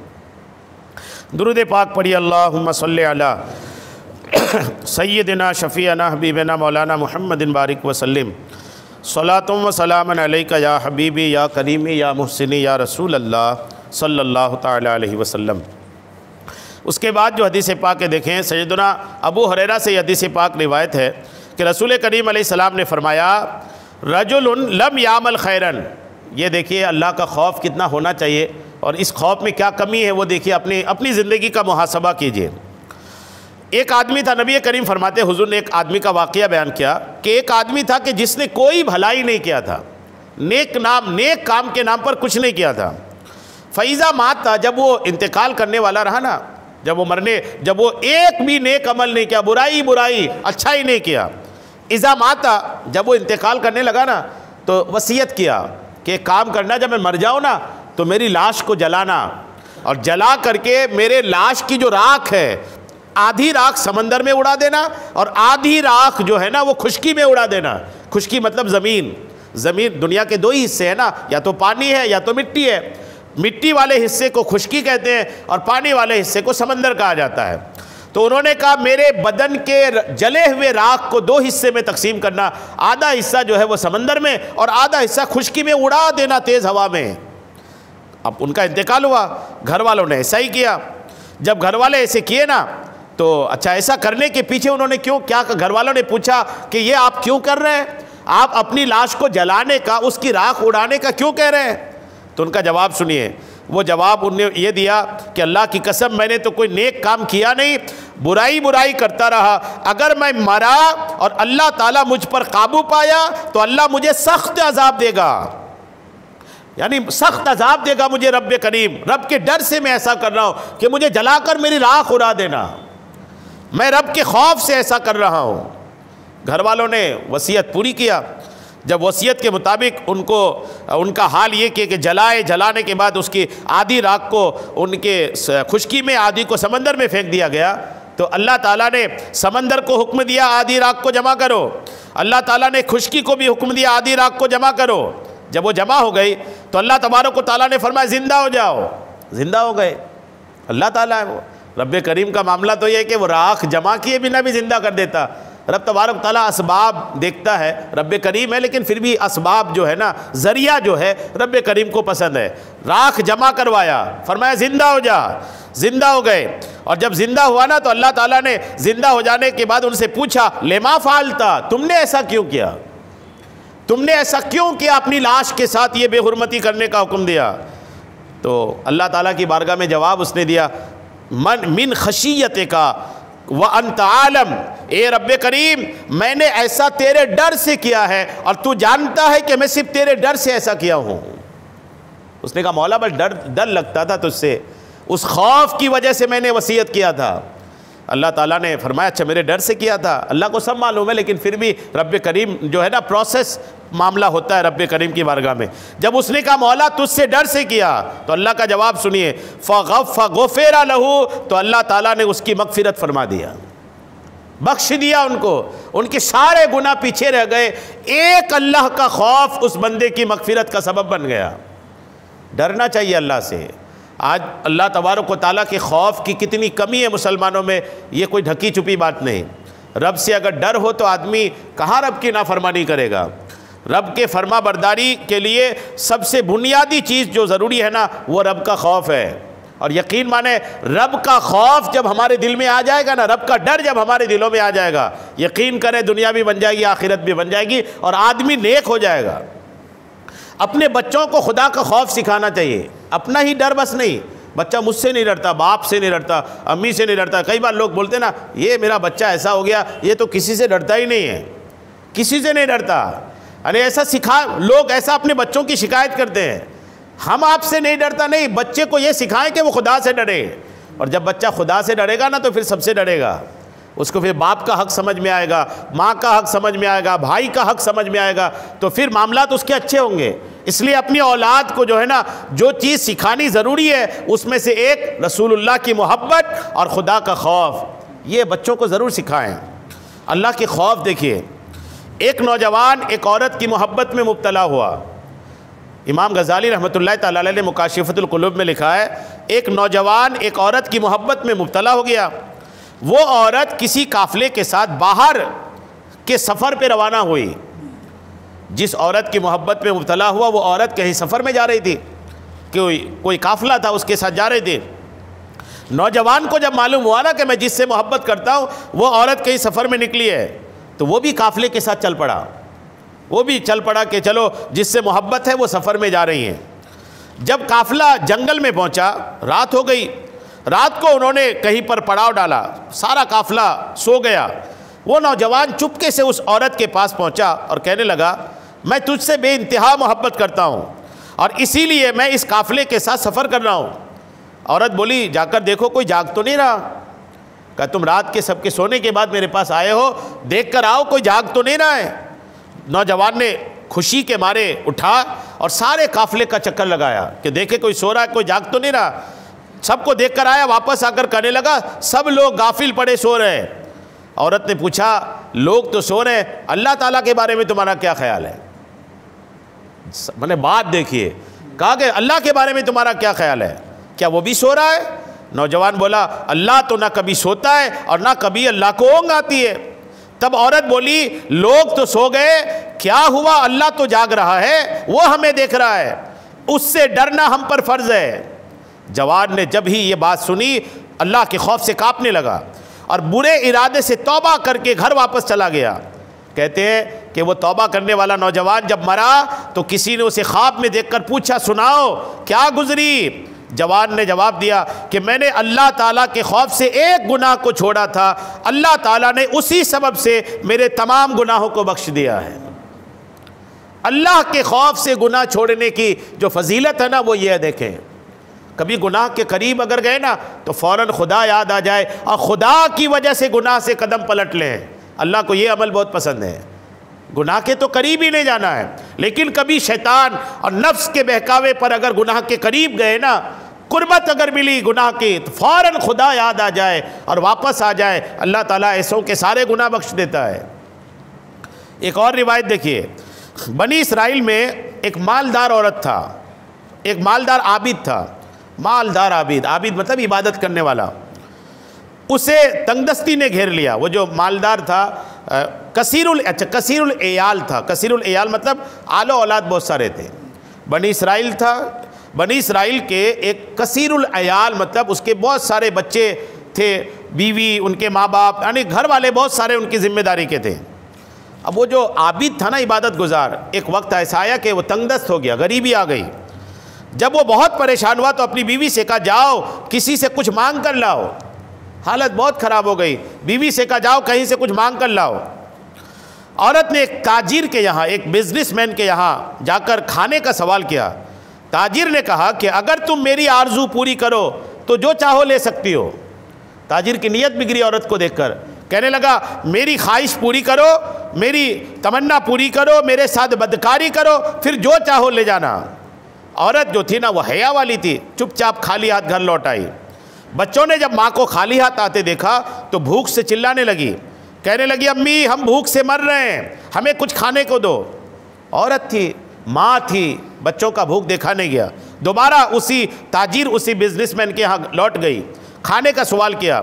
درود پاک پڑھی، اللہم صلی علی سیدنا شفیعنا حبیبنا مولانا محمد بارک وسلم، صلاۃ و سلام علیک یا حبیبی یا کریمی یا محسنی یا رسول اللہ صلی اللہ تعالی علیہ وسلم۔ اس کے بعد جو حدیث پاک دیکھیں، سیدنا ابو ہریرہ سے یہ حدیث پاک روایت ہے کہ رسول کریم علیہ السلام نے فرمایا، رجل لم یعمل خیرن۔ یہ دیکھیے اللہ کا خوف کتنا ہونا چاہیے، اور اس خوف میں کیا کمی ہے وہ دیکھیے، اپنی زندگی کا محاسبہ کیجیے۔ ایک آدمی تھا، نبی کریم فرماتے حضور نے ایک آدمی کا واقعہ بیان کیا کہ ایک آدمی تھا کہ جس نے کوئی بھلائی نہیں کیا تھا، نیک کام کے نام پر کچھ نہیں کیا تھا۔ فَإِذَا مَاتَ، جب وہ انتقال کرنے والا رہا نا، جب وہ ایک بھی نیک عمل نہیں کیا، برائی اچھا ہی نہیں کیا، اذا ماتا، جب وہ انتقال کرنے لگا نا تو وصیت کیا کہ ایک کام کرنا، جب میں مر جاؤں نا تو میری لاش کو جلانا، اور جلا کر کے میرے لاش کی جو راکھ ہے، آدھی راکھ سمندر میں اڑا دینا اور آدھی راکھ جو ہے نا وہ خشکی میں اڑا دینا۔ خشکی مطلب زمین دنیا کے دو ہی حصے ہیں نا، یا تو پانی ہے یا تو مٹی ہے۔ مٹی والے حصے کو خشکی کہتے ہیں اور پانی والے حصے کو سمندر کہا جاتا ہے۔ تو انہوں نے کہا میرے بدن کے جلے ہوئے راکھ کو دو حصے میں تقسیم کرنا، آدھا حصہ جو ہے وہ سمندر میں اور آدھا حصہ خشکی میں اڑا دینا تیز ہوا میں۔ اب ان کا انتقال ہوا، گھر والوں نے ایسا ہی کیا۔ جب گھر والے ایسے کیے نا تو اچھا، ایسا کرنے کے پیچھے انہوں نے کیا گھر والوں نے پوچھا کہ یہ آپ کیوں کر رہے ہیں؟ آپ اپنی لاش کو جلانے کا، اس کی راکھ اڑانے کا کیوں کہہ رہے ہیں؟ تو ان کا جواب سنیے، وہ جواب انہیں یہ دیا کہ اللہ کی قسم میں نے تو کوئی نیک کام کیا نہیں، برائی کرتا رہا، اگر میں مرا اور اللہ تعالیٰ مجھ پر قابو پایا تو اللہ مجھے سخت عذاب دے گا، یعنی سخت عذاب دے گا مجھے رب کریم، رب کے ڈر سے میں ایسا کر رہا ہوں کہ مجھے جلا کر میری راکھ اڑا دینا، میں رب کے خوف سے ایسا کر رہا ہوں۔ گھر والوں نے وصیت پوری کیا، جب وصیت کے مطابق ان کا حال یہ کہ جلانے کے بعد اس کی آدھی راکھ کو ان کے خشکی میں، آدھی کو سمندر میں پھینک دیا گیا، تو اللہ تعالیٰ نے سمندر کو حکم دیا آدھی راکھ کو جمع کرو، اللہ تعالیٰ نے خشکی کو بھی حکم دیا آدھی راکھ کو جمع کرو۔ جب وہ جمع ہو گئی تو اللہ تبارک و تعالیٰ نے فرمایا زندہ ہو جاؤ، زندہ ہو گئے۔ اللہ تعالیٰ ہے وہ، رب کریم کا معاملہ تو یہ ہے کہ وہ راکھ جمع کیے بنا بھی زندہ کر دیتا۔ رب تبارک تعالیٰ اسباب دیکھتا ہے، رب کریم ہے، لیکن پھر بھی اسباب جو ہے نا، ذریعہ جو ہے رب کریم کو پسند ہے۔ راکھ جمع کروایا، فرمایا زندہ ہو جا، زندہ ہو گئے۔ اور جب زندہ ہوا نا تو اللہ تعالیٰ نے زندہ ہو جانے کے بعد ان سے پوچھا لما فعلتا، تم نے ایسا کیوں کیا، تم نے ایسا کیوں کیا، اپنی لاش کے ساتھ یہ بے حرمتی کرنے کا حکم دیا؟ تو اللہ تعالیٰ کی بارگاہ میں جواب اس نے دیا، من خشیت کا وَأَنْتَ عَالَمْ، اے رب کریم میں نے ایسا تیرے ڈر سے کیا ہے اور تو جانتا ہے کہ میں صرف تیرے ڈر سے ایسا کیا ہوں۔ اس نے کہا مولا بس ڈر لگتا تھا تجھ سے، اس خوف کی وجہ سے میں نے وصیت کیا تھا۔ اللہ تعالیٰ نے فرمایا اچھا میرے ڈر سے کیا تھا، اللہ کو سب معلوم ہے، لیکن پھر بھی رب کریم جو ہے نا پروسیس معاملہ ہوتا ہے رب کریم کی بارگاہ میں۔ جب اس نے کہا مولا تجھ سے ڈر سے کیا، تو اللہ کا جواب سنیے، فَغُفِرَ لَهُ، تو اللہ تعالیٰ نے اس کی مغفرت فرما دیا، بخش دیا ان کو، ان کے سارے گناہ پیچھے رہ گئے، ایک اللہ کا خوف اس بندے کی مغفرت کا سبب بن گیا۔ ڈرنا چاہیے اللہ سے۔ آج اللہ تبارک و تعالیٰ کے خوف کی کتنی کمی ہے مسلمانوں میں، یہ کوئی ڈھکی چھپی بات نہیں۔ رب سے اگر ڈر ہو تو آدمی کہاں رب کی نافرمانی کرے گا؟ رب کے فرما برداری کے لیے سب سے بنیادی چیز جو ضروری ہے نا وہ رب کا خوف ہے۔ اور یقین مانے رب کا خوف جب ہمارے دل میں آ جائے گا نا، رب کا ڈر جب ہمارے دلوں میں آ جائے گا، یقین کریں دنیا بھی بن جائے گی، آخرت بھی بن جائے گی، اور آدمی نیک ہو جائے گا۔ اپنے بچوں کو خدا کا خوف سکھانا چاہیے، اپنا ہی ڈر بس نہیں۔ بچہ مجھ سے نہیں ڈرتا، باپ سے نہیں ڈرتا، امی سے نہیں ڈرتا۔ کئی بار لوگ بولتے نا یہ میرا بچہ ایسا ہو گیا، یہ تو کسی سے ڈرتا ہی نہیں ہے، کسی سے نہیں ڈرتا۔ ارے ایسا لوگ ایسا اپنے بچوں کی شکایت کرتے ہیں، ہم آپ سے نہیں ڈرتا، نہیں، بچے کو یہ سکھائیں کہ وہ خدا سے ڈرے، اور جب بچہ خدا سے ڈرے گا نا تو پھر سب سے ڈرے گا، اس کو پھر باپ کا حق سمجھ میں آئے گا، ماں کا حق سمجھ میں آئے گا، بھائی کا حق سمجھ میں آئے گا، تو پھر معاملات اس کے اچھے ہوں گے۔ اس لیے اپنی اولاد کو جو ہے نا جو چیز سکھانی ضروری ہے اس میں سے ایک رسول اللہ کی محبت اور خدا کا خوف، یہ بچوں کو ضرور سکھائیں۔ اللہ کے خوف دیکھیے، ایک نوجوان ایک عورت کی محبت میں مبتلا ہوا۔ امام غزالی رحمۃ اللہ تعالی علیہ نے مکاشفۃ القلوب میں لکھا ہے، ایک نوجوان ایک عورت کی محبت میں مبتلا ہو گیا۔ وہ عورت کسی قافلے کے ساتھ باہر کے سفر پہ روانہ ہوئی۔ جس عورت کی محبت میں مبتلا ہوا وہ عورت کہیں سفر میں جا رہی تھی، کوئی قافلہ تھا اس کے ساتھ جا رہی تھی۔ نوجوان کو جب معلوم ہوا نا کہ میں جس سے محبت کرتا ہوں وہ عورت کہیں سفر میں نکلی ہے، تو وہ بھی قافلے کے ساتھ چل پڑا، وہ بھی چل پڑا کہ چلو جس سے محبت ہے وہ سفر میں جا رہی ہیں۔ جب قافلہ جنگل میں پہنچا، رات ہو گئی، رات کو انہوں نے کہیں پر پڑاؤ ڈالا، سارا قافلہ سو گیا۔ وہ نوجوان چپکے سے اس عورت کے پاس پہنچا اور کہنے لگا میں تجھ سے بے انتہا محبت کرتا ہوں اور اسی لیے میں اس قافلے کے ساتھ سفر کر رہا ہوں۔ عورت بولی جا کر دیکھو کوئی جاگ تو نہیں رہا؟ کہا تم رات کے سب کے سونے کے بعد میرے پاس آئے ہو، دیکھ کر آؤ کوئی جاگ تو نہیں رہا ہے۔ نوجوان نے خوشی کے مارے اٹھا اور سارے قافلے کا چکر لگایا کہ دیکھے کوئی سو رہا ہے، کوئی جاگ تو نہیں رہا۔ سب کو دیکھ کر آیا، واپس آ کر کہنے لگا سب لوگ غافل پڑے سو رہے ہیں۔ عورت نے پوچھا لوگ تو سو رہے ہیں، اللہ تعالیٰ کے بارے میں تمہارا کیا خیال ہے؟ میں نے بات دیکھیے، کہا کہ اللہ کے بارے میں تمہارا کیا خیال ہے، کیا وہ بھی سو رہا ہے؟ نوجوان بولا اللہ تو نہ کبھی سوتا ہے اور نہ کبھی اللہ کو اونگ آتی ہے۔ تب عورت بولی لوگ تو سو گئے، کیا ہوا اللہ تو جاگ رہا ہے، وہ ہمیں دیکھ رہا ہے، اس سے ڈرنا ہم پر فرض ہے۔ جوان نے جب ہی یہ بات سنی اللہ کے خوف سے کانپنے لگا اور برے ارادے سے توبہ کر کے گھر واپس چلا گیا۔ کہتے ہیں کہ وہ توبہ کرنے والا نوجوان جب مرا تو کسی نے اسے خواب میں دیکھ کر پوچھا سناؤ کیا گزری؟ جوان نے جواب دیا کہ میں نے اللہ تعالیٰ کے خوف سے ایک گناہ کو چھوڑا تھا، اللہ تعالیٰ نے اسی سبب سے میرے تمام گناہوں کو بخش دیا ہے۔ اللہ کے خوف سے گناہ چھوڑنے کی جو فضیلت ہے نا وہ یہ ہے، دیکھیں کبھی گناہ کے قریب اگر گئے نا تو فوراً خدا یاد آ جائے اور خدا کی وجہ سے گناہ سے قدم پلٹ لیں۔ اللہ کو یہ عمل بہت پسند ہے، گناہ کے تو قریب ہی نہیں جانا ہے، لیکن کبھی شیطان اور نفس کے بہکاوے پر اگر گناہ کے قریب گئے نا، قربت اگر ملی گناہ کی تو فوراً خدا یاد آ جائے اور واپس آ جائے، اللہ تعالیٰ ایسوں کے سارے گناہ بخش دیتا ہے۔ ایک اور روایت دیکھیے، بنی اسرائیل میں ایک مالدار عورت تھا، ایک مالدار عابد تھا، مالدار عابد، عابد مطلب عبادت کرنے والا۔ اسے تنگدستی نے گھیر لیا۔ وہ جو مالدار تھا کثیر العیال تھا، کثیر العیال مطلب آل و اولاد بہت سارے تھے۔ بنی اسرائیل تھا، بنی اسرائیل کے ایک کثیر العیال مطلب اس کے بہت سارے بچے تھے، بیوی، ان کے ماں باپ، یعنی گھر والے بہت سارے ان کی ذمہ داری کے تھے۔ اب وہ جو عابد تھا نا عبادت گزار، ایک وقت ایسا آیا کہ وہ تنگدست ہو گیا، غریبی آ گئی۔ جب وہ بہت پریشان ہوا تو اپنی بیوی سے کہا جاؤ کسی سے کچھ مانگ کر لاؤ، حالت بہت خراب ہو گئی، بیوی سے کہا جاؤ کہیں سے کچھ مانگ کر لاؤ۔ عورت نے ایک تاجر کے یہاں، ایک بزنس مین کے یہاں جا کر کھانے کا سوال کیا۔ تاجر نے کہا کہ اگر تم میری آرزو پوری کرو تو جو چاہو لے سکتی ہو۔ تاجر کی نیت بگڑی عورت کو دیکھ کر، کہنے لگا میری خواہش پوری کرو، میری تمنا پوری کرو، میرے ساتھ بدکاری کرو، پھر جو چاہو لے جانا۔ عورت جو تھی نا وہ حیا والی تھی، چپ چاپ خالی ہاتھ گھر لوٹ آئی۔ بچوں نے جب ماں کو خالی ہاتھ آتے دیکھا تو بھوک سے چلانے لگی، کہنے لگی امی ہم بھوک سے مر رہے ہیں، ہمیں کچھ کھانے کو دو۔ عورت تھی، ماں تھی، بچوں کا بھوک دیکھا نہیں گیا۔ دوبارہ اسی تاجر اسی بزنس مین کے یہاں لوٹ گئی، کھانے کا سوال کیا۔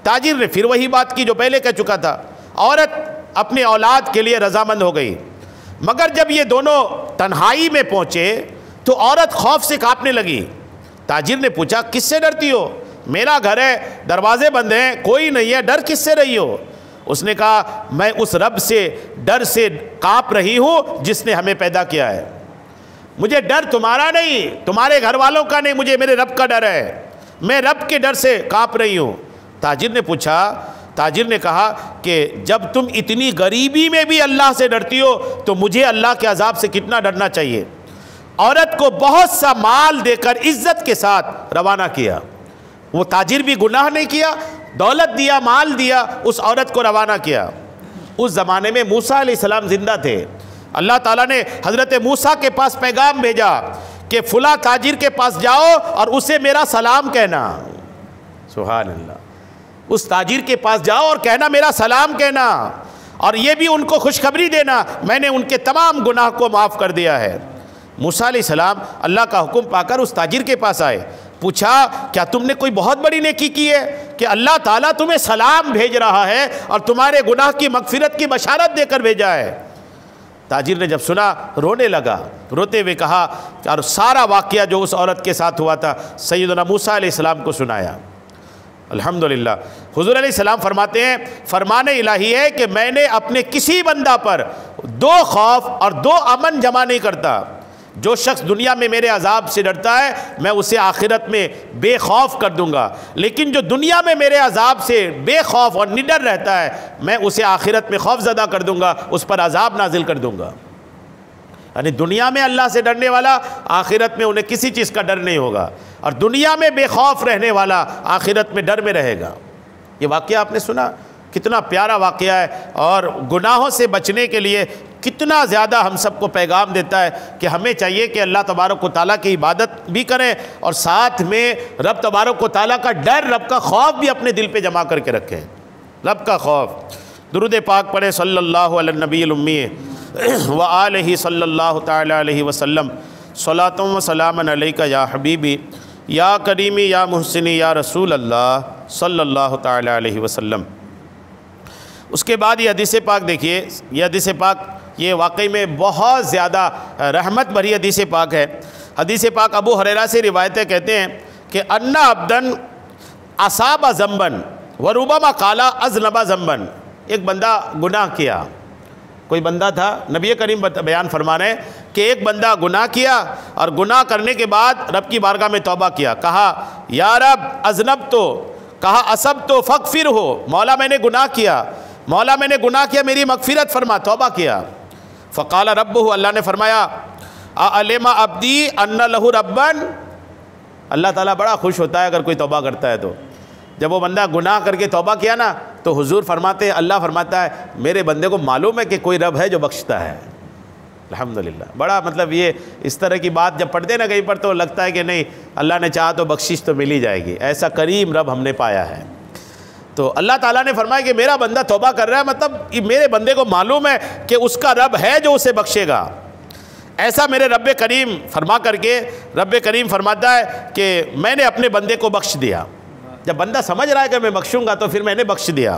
تاجر نے پھر وہی بات کی جو پہلے کہہ چکا تھا۔ عورت اپنے اولاد کے لیے رضامند ہو گئی، مگر جب یہ دونوں تنہائی میں پہنچے تو عورت خوف سے کانپنے لگی۔ تاجر نے پوچھا کس سے ڈرتی ہو؟ میرا گھر ہے، دروازے بند ہیں، کوئی نہیں ہے، ڈر کس سے رہی ہو؟ اس نے کہا میں اس رب سے ڈر سے کانپ رہی ہوں جس نے ہمیں پیدا کیا ہے۔ مجھے ڈر تمہارا نہیں، تمہارے گھر والوں کا نہیں، مجھے میرے رب کا ڈر ہے، میں رب کے ڈر سے کانپ رہی ہوں۔ تاجر نے کہا کہ جب تم اتنی غریبی میں بھی اللہ سے ڈرتی ہو تو مجھے اللہ کے عذاب سے کتنا ڈرنا چاہیے۔ عورت کو بہت سا مال دے کر عزت کے ساتھ روانہ کیا۔ وہ تاجر بھی گناہ نہیں کیا، دولت دیا، مال دیا، اس عورت کو روانہ کیا۔ اس زمانے میں موسیٰ علیہ السلام زندہ تھے۔ اللہ تعالیٰ نے حضرت موسیٰ کے پاس پیغام بھیجا کہ فلاں تاجر کے پاس جاؤ اور اسے میرا سلام کہنا۔ سبحان اللہ، اس تاجر کے پاس جاؤ اور کہنا میرا سلام کہنا، اور یہ بھی ان کو خوشخبری دینا میں نے ان کے تمام گناہ کو معاف کر دیا ہے۔ موسیٰ علیہ السلام اللہ کا حکم پا کر اس تاجر کے پاس آئے، پوچھا کیا تم نے کوئی بہت بڑی نیکی کی ہے کہ اللہ تعالیٰ تمہیں سلام بھیج رہا ہے اور تمہارے گناہ کی مغفرت کی بشارت دے کر بھیجا ہے؟ تاجر نے جب سنا رونے لگا، روتے ہوئے کہا اور سارا واقعہ جو اس عورت کے ساتھ ہوا تھا سیدنا موسیٰ علیہ السلام کو سنایا۔ الحمدللہ حضور علیہ السلام فرماتے ہیں فرمان الہی ہے کہ میں نے اپنے کسی بندہ پر دو خوف اور دو امن جمع نہیں کرتا۔ جو شخص دنیا میں میرے عذاب سے ڈرتا ہے میں اسے آخرت میں بے خوف کر دوں گا، لیکن جو دنیا میں میرے عذاب سے بے خوف اور نڈر رہتا ہے میں اسے آخرت میں خوف زدہ کر دوں گا، اس پر عذاب نازل کر دوں گا۔ یعنی دنیا میں اللہ سے ڈرنے والا آخرت میں انہیں کسی چیز کا ڈر نہیں ہوگا، اور دنیا میں بے خوف رہنے والا آخرت میں ڈر میں رہے گا۔ یہ واقعہ آپ نے سنا، کتنا پیارا واقعہ ہے، اور گناہوں سے بچنے کے لیے کتنا زیادہ ہم سب کو پیغام دیتا ہے کہ ہمیں چاہیے کہ اللہ تبارک و تعالیٰ کی عبادت بھی کریں اور ساتھ میں رب تبارک و تعالیٰ کا ڈر، رب کا خوف بھی اپنے دل پہ جمع کر کے رکھیں۔ رب کا خوف۔ درود پاک پڑھیں صلی اللہ علی النبی الامی وآلہ صلی اللہ تعالی علیہ وسلم۔ صلاۃ و سلام علیک یا حبیبی یا کریمی یا محسنی یا رسول اللہ صلی اللہ تعالی علیہ وسلم۔ اس کے بعد یہ حدیث پاک دیکھیے، یہ حدیث پاک یہ واقعی میں بہت زیادہ رحمت بھری حدیث پاک ہے۔ حدیث پاک ابو ہریرہ سے روایتیں کہتے ہیں کہ انا عبدن اصاب ذنبن وربما قال اذنب ذنبن، ایک بندہ گناہ کیا، کوئی بندہ تھا، نبی کریم بیان فرما رہے ہیں کہ ایک بندہ گناہ کیا اور گناہ کرنے کے بعد رب کی بارگاہ میں توبہ کیا، کہا یا رب اذنبت، کہا اصبت فاغفر ہو، مولا میں نے گناہ کیا، مولا میں نے گناہ کیا، میری مغفرت فرما، توبہ کیا۔ فقال ربہ، اللہ نے فرمایا اعلم عبدی ان لہ ربا، اللہ تعالیٰ بڑا خوش ہوتا ہے اگر کوئی توبہ کرتا ہے تو۔ جب وہ بندہ گناہ کر کے توبہ کیا نا تو حضور فرماتے ہیں، اللہ فرماتا ہے میرے بندے کو معلوم ہے کہ کوئی رب ہے جو بخشتا ہے۔ الحمدللہ، بڑا مطلب یہ اس طرح کی بات جب پڑھتے نا کہیں پر تو لگتا ہے کہ نہیں، اللہ نے چاہا تو بخشش تو مل ہی جائے گی، ایسا کریم رب ہم نے پایا ہے۔ تو اللہ تعالیٰ نے فرمایا کہ میرا بندہ توبہ کر رہا ہے، مطلب میرے بندے کو معلوم ہے کہ اس کا رب ہے جو اسے بخشے گا۔ ایسا میرے رب کریم فرما کر کے رب کریم فرماتا ہے کہ میں نے اپنے بندے کو بخش دیا۔ جب بندہ سمجھ رہا ہے کہ میں بخشوں گا تو پھر میں نے بخش دیا۔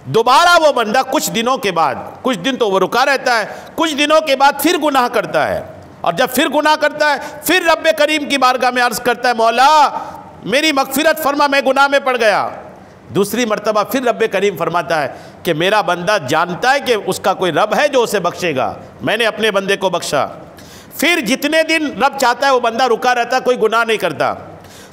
دوبارہ وہ بندہ کچھ دنوں کے بعد، کچھ دن تو وہ رکا رہتا ہے، کچھ دنوں کے بعد پھر گناہ کرتا ہے، اور جب پھر گناہ کرتا ہے پھر رب کریم کی بارگاہ میں عرض کرتا ہے مولا میری مغفرت فرما، میں گناہ میں پڑ گیا۔ دوسری مرتبہ پھر رب کریم فرماتا ہے کہ میرا بندہ جانتا ہے کہ اس کا کوئی رب ہے جو اسے بخشے گا، میں نے اپنے بندے کو بخشا۔ پھر جتنے دن رب چاہتا ہے وہ بندہ رکا رہتا ہے، کوئی گناہ نہیں کرتا۔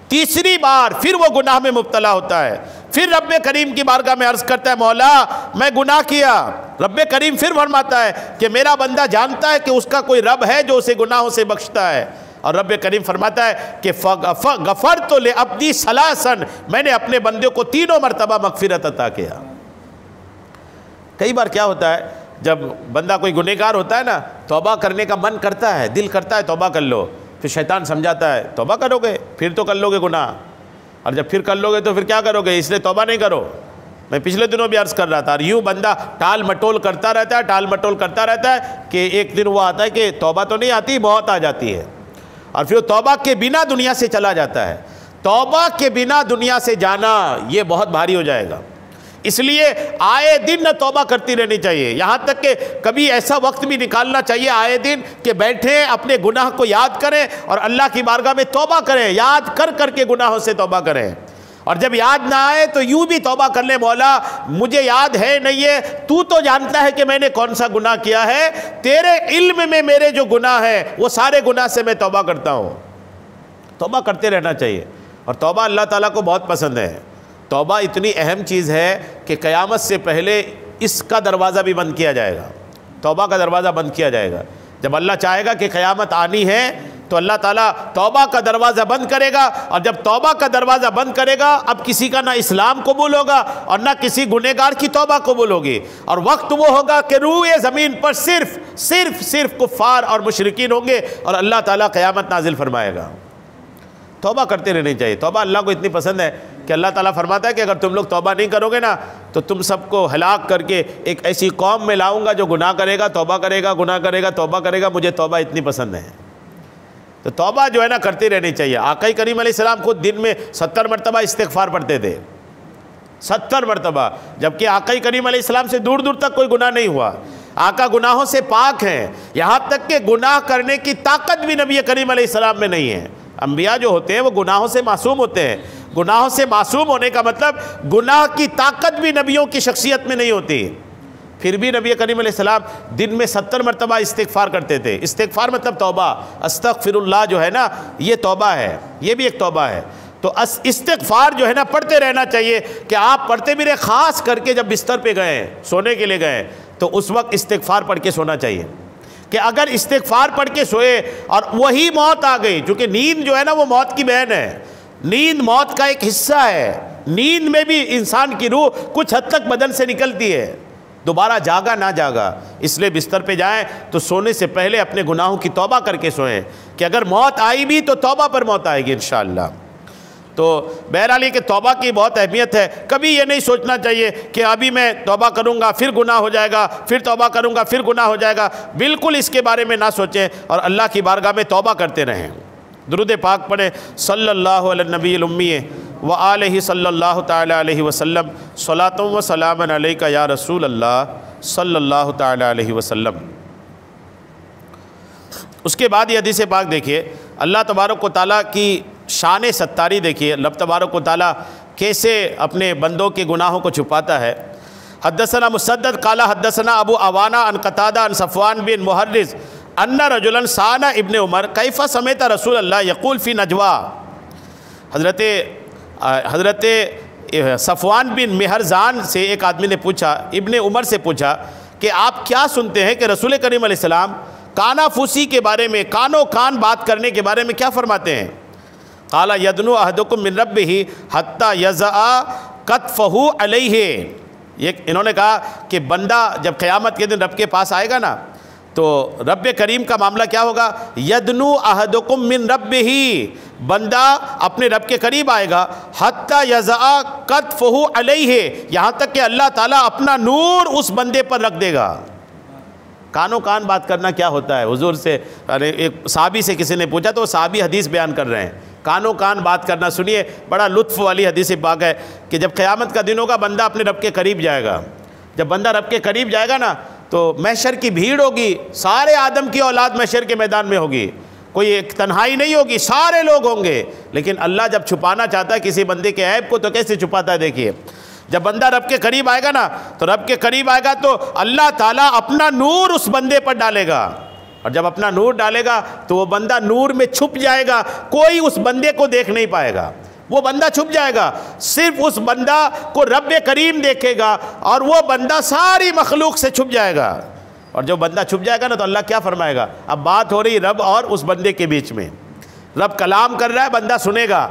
تیسری بار پھر وہ گناہ میں مبتلا ہوتا ہے، پھر رب کریم کی بارگاہ میں عرض کرتا ہے مولا میں گناہ کیا۔ رب کریم پھر فرماتا ہے کہ میرا بندہ جانتا ہے کہ اس کا کوئی رب ہے جو اسے گناہوں سے بخشتا ہے، اور رب کریم فرماتا ہے کہ غفرت لعبدی ثلاثا، میں نے اپنے بندے کو تینوں مرتبہ مغفرت عطا کیا۔ کئی بار کیا ہوتا ہے جب بندہ کوئی گنہگار ہوتا ہے نا، توبہ کرنے کا من کرتا ہے، دل کرتا ہے توبہ کر لو، پھر شیطان سمجھاتا ہے توبہ کرو گے پھر تو کر لو گے گناہ، اور جب پھر کر لو گے تو پھر کیا کرو گے، اس لیے توبہ نہیں کرو۔ میں پچھلے دنوں بھی عرض کر رہا تھا، اور یوں بندہ ٹال مٹول کرتا رہتا ہے، ٹال مٹول کرتا رہتا ہے کہ ایک دن وہ آتا ہے کہ توبہ تو نہیں آتی، موت آ جاتی ہے، اور پھر وہ توبہ کے بنا دنیا سے چلا جاتا ہے۔ توبہ کے بنا دنیا سے جانا یہ بہت بھاری ہو جائے گا، اس لیے آئے دن نہ توبہ کرتی رہنی چاہیے، یہاں تک کہ کبھی ایسا وقت بھی نکالنا چاہیے آئے دن کہ بیٹھیں اپنے گناہ کو یاد کریں اور اللہ کی بارگاہ میں توبہ کریں، یاد کر کر کے گناہوں سے توبہ کریں، اور جب یاد نہ آئے تو یوں بھی توبہ کر لیں، مولا مجھے یاد ہے نہیں ہے، تو جانتا ہے کہ میں نے کون سا گناہ کیا ہے، تیرے علم میں میرے جو گناہ ہیں وہ سارے گناہ سے میں توبہ کرتا ہوں۔ توبہ کرتے رہنا چاہیے، اور توبہ اللہ تعالیٰ کو بہت پسند ہے۔ توبہ اتنی اہم چیز ہے کہ قیامت سے پہلے اس کا دروازہ بھی بند کیا جائے گا، توبہ کا دروازہ بند کیا جائے گا۔ جب اللہ چاہے گا کہ قیامت آنی ہے تو اللہ تعالیٰ توبہ کا دروازہ بند کرے گا، اور جب توبہ کا دروازہ بند کرے گا اب کسی کا نہ اسلام قبول ہوگا اور نہ کسی گنہگار کی توبہ قبول ہوگی، اور وقت وہ ہوگا کہ روئے زمین پر صرف کفار اور مشرکین ہوں گے، اور اللہ تعالیٰ قیامت نازل فرمائے گا۔ توبہ کرتے رہنی چاہیے۔ توبہ اللہ کو اتنی پسند ہے کہ اللہ تعالیٰ فرماتا ہے کہ اگر تم لوگ توبہ نہیں کرو گے نا تو تم سب کو ہلاک کر کے ایک ایسی قوم میں لاؤں گا جو گناہ کرے گا، توبہ کرے گا، گناہ کرے گا، توبہ کرے گا۔ مجھے توبہ اتنی پسند ہے، تو توبہ جو ہے نا کرتی رہنی چاہیے۔ آقا کریم علیہ السلام خود دن میں 70 مرتبہ استغفار پڑھتے تھے، 70 مرتبہ، جبکہ آقا کریم علیہ السلام سے دور دور تک کوئی گناہ نہیں ہوا۔ آقا گناہوں سے پاک ہیں، یہاں تک کہ گناہ کرنے کی طاقت بھی نبی کریم علیہ السلام میں نہیں ہے۔ انبیاء جو ہوتے ہیں وہ گناہوں سے معصوم ہوتے ہیں، گناہوں سے معصوم ہونے کا مطلب گناہ کی طاقت بھی نبیوں کی شخصیت میں نہیں ہوتی، پھر بھی نبی کریم علیہ السلام دن میں 70 مرتبہ استغفار کرتے تھے۔ استغفار مطلب توبہ، استغفر اللہ جو ہے نا یہ توبہ ہے، یہ بھی ایک توبہ ہے۔ تو استغفار جو ہے نا پڑھتے رہنا چاہیے کہ آپ پڑھتے بھی رہے، خاص کر کے جب بستر پہ گئے سونے کے لیے گئے تو اس وقت استغفار پڑھ کے سونا چاہیے، کہ اگر استغفار پڑھ کے سوئے اور وہی موت آ گئی، چونکہ نیند جو ہے نا وہ موت کی بہن ہے، نیند موت کا ایک حصہ ہے، نیند میں بھی انسان کی روح کچھ حد تک بدن سے نکلتی ہے، دوبارہ جاگا نہ جاگا، اس لیے بستر پہ جائیں تو سونے سے پہلے اپنے گناہوں کی توبہ کر کے سوئیں کہ اگر موت آئی بھی تو توبہ پر موت آئے گی انشاءاللہ۔ تو بہرحال یہ کہ توبہ کی بہت اہمیت ہے، کبھی یہ نہیں سوچنا چاہیے کہ ابھی میں توبہ کروں گا پھر گناہ ہو جائے گا، پھر توبہ کروں گا پھر گناہ ہو جائے گا، بالکل اس کے بارے میں نہ سوچیں، اور اللہ کی بارگاہ میں توبہ کرتے رہیں۔ درود پاک پڑھیں، صلی اللہ علی النبی الامی وآلہ صلی اللہ تعالی علیہ وسلم، صلاۃ و سلام علیک یا رسول اللہ صلی اللہ تعالی علیہ وسلم۔ اس کے بعد یہ حدیث پاک دیکھیے، اللہ تبارک و تعالیٰ کی شان ستاری دیکھیے، رب تبارک و تعالیٰ کیسے اپنے بندوں کے گناہوں کو چھپاتا ہے۔ حدثنا مسدد قال حدثنا ابو عوانہ عن قتادہ عن صفوان بن محرز ان رجلا سأل ابن عمر کیف سمعت رسول اللہ یقول فی نجوا. حضرت صفوان بن مہرزان سے ایک آدمی نے پوچھا، ابن عمر سے پوچھا کہ آپ کیا سنتے ہیں کہ رسول کریم علیہ السلام کانا پھوسی کے بارے میں، کانو کان بات کرنے کے بارے میں کیا فرماتے ہیں؟ قال یدنو احدکم من ربہ حتی یضع کتفہ علیہ. انہوں نے کہا کہ بندہ جب قیامت کے دن رب کے پاس آئے گا نا تو رب کریم کا معاملہ کیا ہوگا؟ یدنو احدکم من ربہ، بندہ اپنے رب کے قریب آئے گا، حتی یضع کتفہ علیہ، یہاں تک کہ اللہ تعالیٰ اپنا نور اس بندے پر رکھ دے گا. کانوں کان بات کرنا کیا ہوتا ہے؟ حضور سے ایک صحابی سے کسی نے پوچھا تو وہ صحابی حدیث بیان کر رہے ہیں. کانوں کان بات کرنا سنیے، بڑا لطف والی حدیث پاک ہے کہ جب قیامت کا دن ہوگا بندہ اپنے رب کے قریب جائے گا. جب بندہ رب کے قریب جائے گا نا تو محشر کی بھیڑ ہوگی، سارے آدم کی اولاد محشر کے میدان میں ہوگی، کوئی ایک تنہائی نہیں ہوگی، سارے لوگ ہوں گے. لیکن اللہ جب چھپانا چاہتا ہے کسی بندے کے عیب کو تو کیسے چھپاتا ہے؟ دیکھیے جب بندہ رب کے قریب آئے گا نا تو رب کے قریب آئے گا تو اللہ تعالیٰ اپنا نور اس بندے پر ڈالے گا، اور جب اپنا نور ڈالے گا تو وہ بندہ نور میں چھپ جائے گا، کوئی اس بندے کو دیکھ نہیں پائے گا، وہ بندہ چھپ جائے گا، صرف اس بندہ کو رب کریم دیکھے گا اور وہ بندہ ساری مخلوق سے چھپ جائے گا. اور جب بندہ چھپ جائے گا نا تو اللہ کیا فرمائے گا؟ اب بات ہو رہی رب اور اس بندے کے بیچ میں، رب کلام کر رہا ہے، بندہ سنے گا،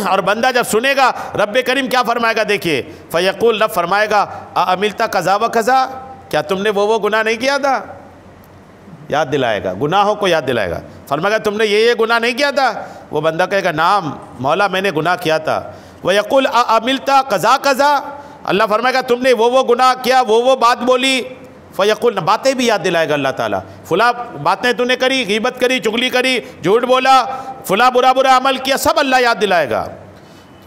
اور بندہ جب سنے گا رب کریم کیا فرمائے گا؟ دیکھیے فیقول، رب فرمائے گا اعملت کذا و کذا، کیا تم نے وہ گناہ نہیں کیا تھا؟ یاد دلائے گا، گناہوں کو یاد دلائے گا. فرمائے گا تم نے یہ گناہ نہیں کیا تھا؟ وہ بندہ کہے گا نام مولا میں نے گناہ کیا تھا. ویقول اعملت کذا کذا، اللہ فرمائے گا تم نے وہ گناہ کیا، وہ بات بولی. فیقول، باتیں بھی یاد دلائے گا اللہ تعالیٰ، فلاں باتیں تو نے کری، غیبت کری، چغلی کری، جھوٹ بولا، فلاں برا عمل کیا، سب اللہ یاد دلائے گا.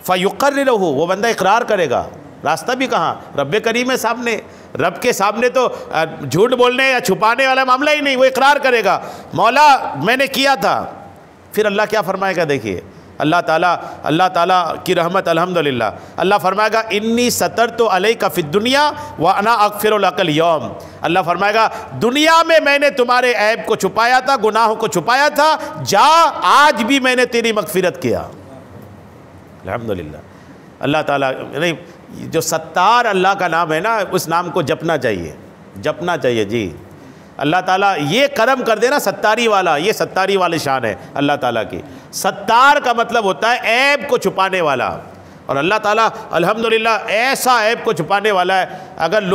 فیقررہ، وہ بندہ اقرار کرے گا. راستہ بھی کہاں؟ رب کریم ہے سامنے، رب کے سامنے تو جھوٹ بولنے یا چھپانے والا معاملہ ہی نہیں، وہ اقرار کرے گا مولا میں نے کیا تھا. پھر اللہ کیا فرمائے گا؟ دیکھیے اللہ تعالیٰ کی رحمت الحمدللہ، اللہ فرمائے گا انی سترت علیک فی الدنیا وانا اغفر لک اليوم. اللہ فرمائے گا دنیا میں نے تمہارے عیب کو چھپایا تھا، گناہوں کو چھپایا تھا، جا آج بھی میں نے تیری مغفرت کیا. الحمدللہ. اللہ تعالیٰ جو ستار اللہ کا نام ہے نا، اس نام کو جپنا چاہیے جی. اللہ تعالیٰ یہ کرم کر دے نا ستاری والا، یہ ستاری والی شان ہے اللہ تعالیٰ کی. ستار کا مطلب ہوتا ہے عیب کو چھپانے والا، اور اللہ تعالیٰ الحمدللہ ایسا عیب کو چھپانے والا ہے. اگر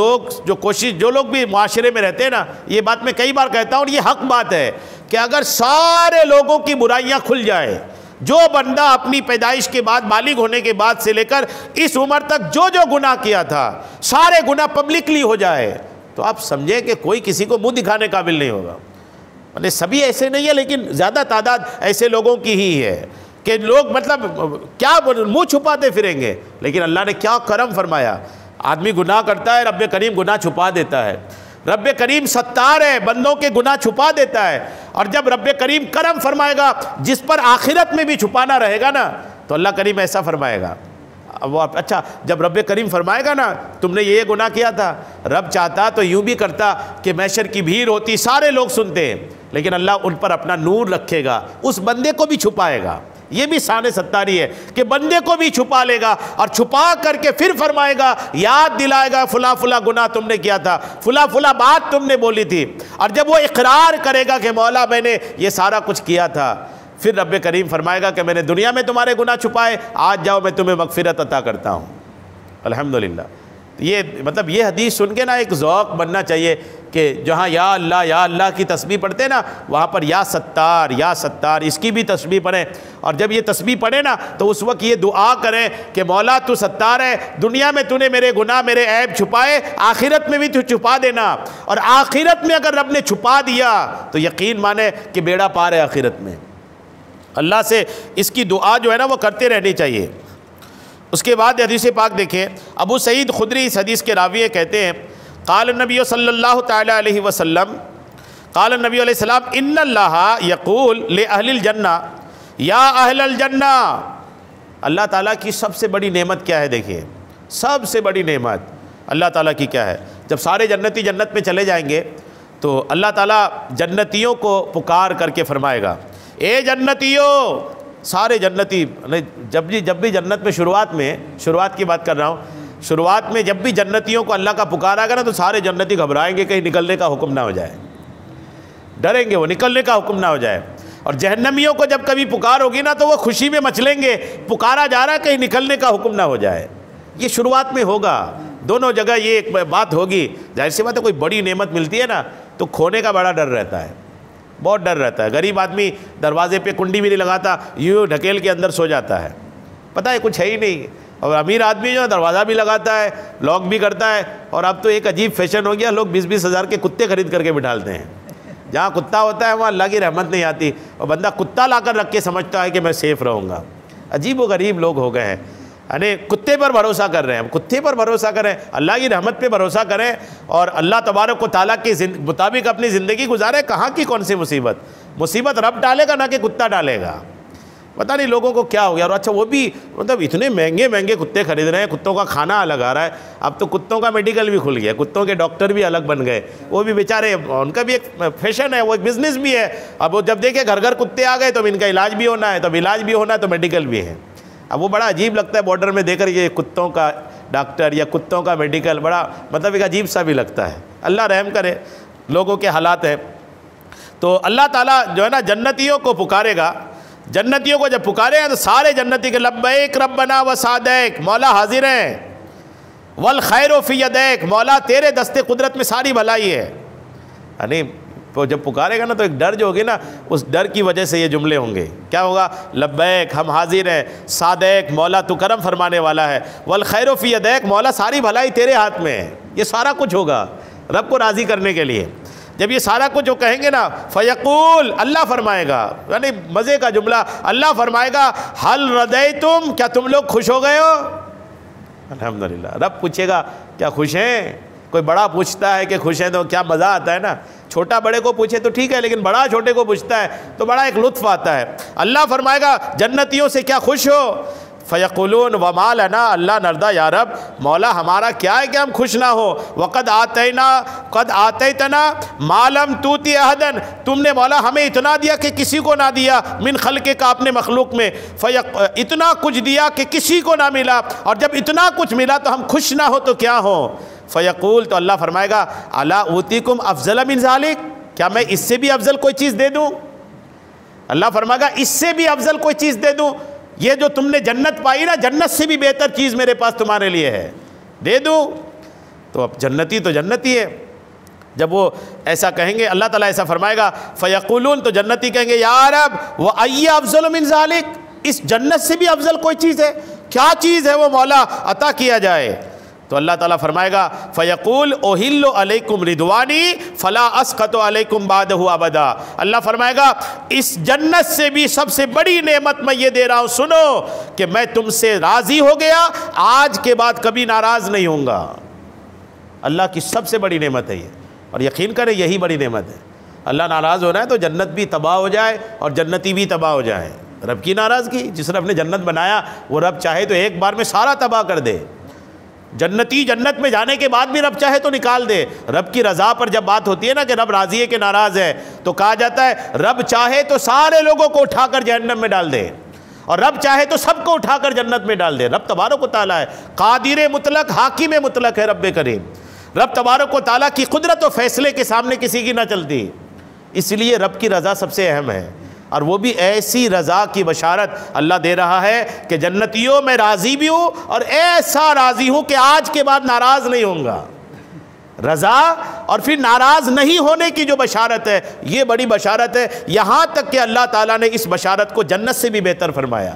جو لوگ بھی معاشرے میں رہتے ہیں نا، یہ بات میں کئی بار کہتا ہوں اور یہ حق بات ہے کہ اگر سارے لوگوں کی برائیاں کھل جائیں، جو بندہ اپنی پیدائش کے بعد بالغ ہونے کے بعد سے لے کر اس عمر تک جو گناہ کیا تھا سارے گناہ پبلکلی ہو جائے تو آپ سمجھیں کہ کوئی کسی کو منہ دکھانے قابل نہیں ہوگا. مطلب سبھی ایسے نہیں ہے لیکن زیادہ تعداد ایسے لوگوں کی ہی ہے کہ لوگ مطلب کیا منہ چھپاتے پھریں گے. لیکن اللہ نے کیا کرم فرمایا، آدمی گناہ کرتا ہے رب کریم گناہ چھپا دیتا ہے. رب کریم ستار ہے، بندوں کے گناہ چھپا دیتا ہے. اور جب رب کریم کرم فرمائے گا جس پر آخرت میں بھی چھپانا رہے گا نا تو اللہ کریم ایسا فرمائے گا. وہ اچھا جب رب کریم فرمائے گا نا تم نے یہ گناہ کیا تھا، رب چاہتا تو یوں بھی کرتا کہ محشر کی بھیڑ ہوتی، سارے لوگ سنتے ہیں، لیکن اللہ ان پر اپنا نور رکھے گا، اس بندے کو بھی چھپائے گا. یہ بھی شان ستاری ہے کہ بندے کو بھی چھپا لے گا اور چھپا کر کے پھر فرمائے گا، یاد دلائے گا فلاں فلاں گناہ تم نے کیا تھا، فلاں فلاں بات تم نے بولی تھی. اور جب وہ اقرار کرے گا کہ مولا میں نے یہ سارا کچھ کیا تھا، پھر رب کریم فرمائے گا کہ میں نے دنیا میں تمہارے گناہ چھپائے، آج جاؤ میں تمہیں مغفرت عطا کرتا ہوں. الحمدللہ. یہ مطلب یہ حدیث سن کے نا ایک ذوق بننا چاہیے کہ جہاں یا اللہ کی تسبیح پڑھتے ہیں نا وہاں پر یا ستار اس کی بھی تسبیح پڑھیں. اور جب یہ تسبیح پڑھیں نا تو اس وقت یہ دعا کریں کہ مولا تو ستار ہے، دنیا میں تو نے میرے گناہ میرے عیب چھپائے، آخرت میں بھی تو چھپا دینا. اور آخرت میں اگر رب نے چھپا دیا تو یقین مانے کہ بیڑا پار ہے آخرت میں. اللہ سے اس کی دعا جو ہے نا وہ کرتے رہنی چاہیے. اس کے بعد حدیث پاک دیکھیں، ابو سعید خدری اس حدیث کے راوی کہتے ہیں قال النبی صلی اللہ تعالی علیہ وسلم، قال النبی علیہ السلام ان اللہ یقول لأہل الجنہ یا اہل الجنہ. اللہ تعالیٰ کی سب سے بڑی نعمت کیا ہے؟ دیکھیے سب سے بڑی نعمت اللہ تعالیٰ کی کیا ہے. جب سارے جنتی جنت میں چلے جائیں گے تو اللہ تعالیٰ جنتیوں کو پکار کر کے فرمائے گا اے جنتیوں. سارے جنتی جب بھی جنت میں شروعات کی بات کر رہا ہوں, شروعات میں جب بھی جنتیوں کو اللہ کا پکار آئے گا نا تو سارے جنتی گھبرائیں گے کہیں نکلنے کا حکم نہ ہو جائے, ڈریں گے وہ نکلنے کا حکم نہ ہو جائے. اور جہنمیوں کو جب کبھی پکار ہوگی نا تو وہ خوشی میں مچلیں گے, پکارا جا رہا ہے کہیں نکلنے کا حکم نہ ہو جائے. یہ شروعات میں ہوگا, دونوں جگہ یہ ایک بات ہوگی. ظاہر سی بات ہے کوئی بڑی نعمت ملتی ہے نا تو کھونے کا بڑا ڈر رہتا ہے, بہت ڈر رہتا ہے. غریب آدمی دروازے پہ کنڈی بھی نہیں لگاتا, یوں ڈھکیل کے اندر سو جاتا ہے, پتہ ہے کچھ ہے ہی نہیں. اور امیر آدمی جو ہے دروازہ بھی لگاتا ہے, لاک بھی کرتا ہے. اور اب تو ایک عجیب فیشن ہو گیا, لوگ 20-20 ہزار کے کتے خرید کر کے بٹھالتے ہیں. جہاں کتا ہوتا ہے وہاں اللہ کی رحمت نہیں آتی, اور بندہ کتا لا کر رکھ کے سمجھتا ہے کہ میں سیف رہوں گا. عجیب و غریب لوگ ہو گئے ہیں, یعنی کتے پر بھروسہ کر رہے ہیں. کتے پر بھروسہ کریں, اللہ کی رحمت پہ بھروسہ کریں اور اللہ تبارک و تعالیٰ کے مطابق اپنی زندگی گزاریں. کہاں کی کون سی مصیبت رب ڈالے گا نہ کہ کتا ڈالے گا. پتہ نہیں لوگوں کو کیا ہو گیا. اور اچھا وہ بھی مطلب اتنے مہنگے کتے خرید رہے ہیں, کتوں کا کھانا الگ آ رہا ہے. اب تو کتوں کا میڈیکل بھی کھل گیا, کتوں کے ڈاکٹر بھی الگ بن گئے. وہ بھی بیچارے, ان کا بھی ایک فیشن ہے, وہ ایک بزنس بھی ہے. اب وہ جب دیکھے گھر کتے آ گئے تو ان کا علاج بھی ہونا ہے, تو علاج بھی ہونا ہے تو میڈیکل بھی ہے. اب وہ بڑا عجیب لگتا ہے بارڈر میں دیکھ کر یہ کتوں کا ڈاکٹر یا کتوں کا میڈیکل, بڑا مطلب ایک عجیب سا بھی لگتا ہے. اللہ رحم کرے, لوگوں کے حالات ہیں. تو اللہ تعالیٰ جو ہے نا جنتیوں کو پکارے گا. جنتیوں کو جب پکارے گا تو سارے جنتی کے لبیک ربنا و سعدیک, مولا حاضر ہیں. والخیر فی یدیک, مولا تیرے دستے قدرت میں ساری بھلائی ہے. یعنی جب پکارے گا نا تو ایک ڈر جو ہوگی نا, اس ڈر کی وجہ سے یہ جملے ہوں گے. کیا ہوگا؟ لبیک ہم حاضر ہیں, سعدیک مولا تو کرم فرمانے والا ہے, والخیر فی یدیک مولا ساری بھلائی تیرے ہاتھ میں ہے. یہ سارا کچھ ہوگا رب کو راضی کرنے کے لیے. جب یہ سارا کچھ جو کہیں گے نا, فیقول اللہ فرمائے گا, یعنی مزے کا جملہ, اللہ فرمائے گا حل ردیتم, کیا تم لوگ خوش ہو گئے ہو؟ الحمدللہ. رب پوچھے گا کیا خوش ہیں؟ کوئی بڑا پوچھتا ہے کہ خوش ہیں تو کیا مزہ آتا ہے نا. چھوٹا بڑے کو پوچھے تو ٹھیک ہے, لیکن بڑا چھوٹے کو پوچھتا ہے تو بڑا ایک لطف آتا ہے. اللہ فرمائے گا جنتیوں سے کیا خوش ہو؟ فیقولون وما لنا اللہ نرضى یا رب, مولا ہمارا کیا ہے کہ ہم خوش نہ ہو. وقد آتیتنا ما لم توتی احدا, تم نے مولا ہمیں اتنا دیا کہ کسی کو نہ دیا. من خلقک, اپنے مخلوق میں. اتنا کچھ دیا کہ کسی کو نہ ملا, اور جب اتنا کچھ ملا تو ہم خوش نہ ہو تو کیا ہو؟ فیقول, تو اللہ فرمائے گا الا اوتیکم افضل من ذلک, کیا میں اس سے بھی افضل کوئی چیز دے دوں؟ اللہ فرمائے گا اس سے بھی افضل کوئی چیز دے دوں. یہ جو تم نے جنت پائی نا, جنت سے بھی بہتر چیز میرے پاس تمہارے لیے ہے, دے دوں؟ تو اب جنتی تو جنتی ہے. جب وہ ایسا کہیں گے, اللہ تعالیٰ ایسا فرمائے گا, فیقولون, تو جنتی کہیں گے یا رب وای افضل من ذلک, اس جنت سے بھی افضل کوئی چیز ہے؟ کیا چیز ہے وہ مولا عطا کیا جائے؟ تو اللہ تعالیٰ فرمائے گا فیقول احل علیکم رضوانی فلا اسخط علیکم بعدہ ابدا. اللہ فرمائے گا اس جنت سے بھی سب سے بڑی نعمت میں یہ دے رہا ہوں, سنو کہ میں تم سے راضی ہو گیا, آج کے بعد کبھی ناراض نہیں ہوں گا. اللہ کی سب سے بڑی نعمت ہے یہ, اور یقین کریں یہی بڑی نعمت ہے. اللہ ناراض ہو رہا ہے تو جنت بھی تباہ ہو جائے اور جنتی بھی تباہ ہو جائے. رب کی ناراضگی, جس رب نے جنت بنایا وہ رب چاہے تو ایک بار میں سارا تباہ کر دے. جنتی جنت میں جانے کے بعد بھی رب چاہے تو نکال دے. رب کی رضا پر جب بات ہوتی ہے نا کہ رب راضی ہے کہ ناراض ہے, تو کہا جاتا ہے رب چاہے تو سارے لوگوں کو اٹھا کر جہنم میں ڈال دے, اور رب چاہے تو سب کو اٹھا کر جنت میں ڈال دے. رب تبارک و تعالیٰ ہے, قادر مطلق, حاکم مطلق ہے رب کریم. رب تبارک و تعالیٰ کی قدرت و فیصلے کے سامنے کسی کی نہ چلتی. اس لیے رب کی رضا سب سے اہم ہے, اور وہ بھی ایسی رضا کی بشارت اللہ دے رہا ہے کہ جنتیوں میں راضی بھی ہوں, اور ایسا راضی ہوں کہ آج کے بعد ناراض نہیں ہوں گا. رضا اور پھر ناراض نہیں ہونے کی جو بشارت ہے, یہ بڑی بشارت ہے. یہاں تک کہ اللہ تعالیٰ نے اس بشارت کو جنت سے بھی بہتر فرمایا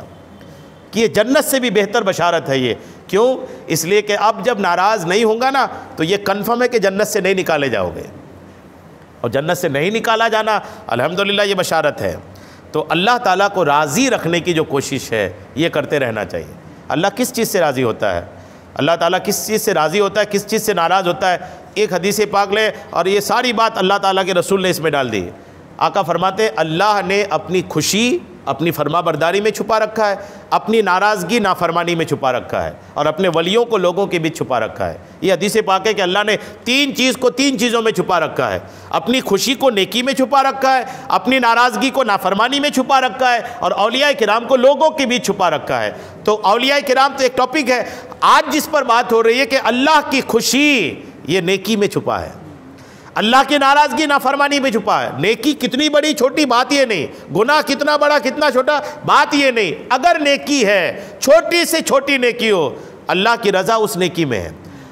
کہ یہ جنت سے بھی بہتر بشارت ہے یہ. کیوں؟ اس لیے کہ اب جب ناراض نہیں ہوں گا نا تو یہ کنفرم ہے کہ جنت سے نہیں نکالے جاؤ گے, اور جنت سے نہیں نکالا جانا الحمدللہ یہ بشارت ہے. تو اللہ تعالیٰ کو راضی رکھنے کی جو کوشش ہے یہ کرتے رہنا چاہیے. اللہ کس چیز سے راضی ہوتا ہے, اللہ تعالیٰ کس چیز سے راضی ہوتا ہے, کس چیز سے ناراض ہوتا ہے, ایک حدیث پاک لے, اور یہ ساری بات اللہ تعالیٰ کے رسول نے اس میں ڈال دی. آقا فرماتے اللہ نے اپنی خوشی اپنی فرما برداری میں چھپا رکھا ہے، اپنی ناراضگی نافرمانی میں چھپا رکھا ہے، اور اپنے ولیوں کو لوگوں کے بیچ چھپا رکھا ہے۔ یہ حدیث پاک ہے کہ اللہ نے تین چیزوں میں چھپا رکھا ہے، اپنی خوشی کو نیکی میں چھپا رکھا ہے، اپنی ناراضگی کو نافرمانی میں چھپا رکھا ہے، اور اولیاء کرام کو لوگوں کے بیچ چھپا رکھا ہے۔ تو اولیاء کرام تو ایک ٹاپک ہے، آج جس پر بات ہو رہی ہے کہ اللہ کی خوشی یہ نیکی میں چھپا ہے، اللہ کی ناراضگی نافرمانی میں چھپا ہے۔ نیکی کتنی بڑی چھوٹی بات یہ نہیں، گناہ کتنا بڑا کتنا چھوٹا بات یہ نہیں، اگر نیکی ہے چھوٹی سے چھوٹی نیکی ہو اللہ کی رضا اس نیکی میں ہے،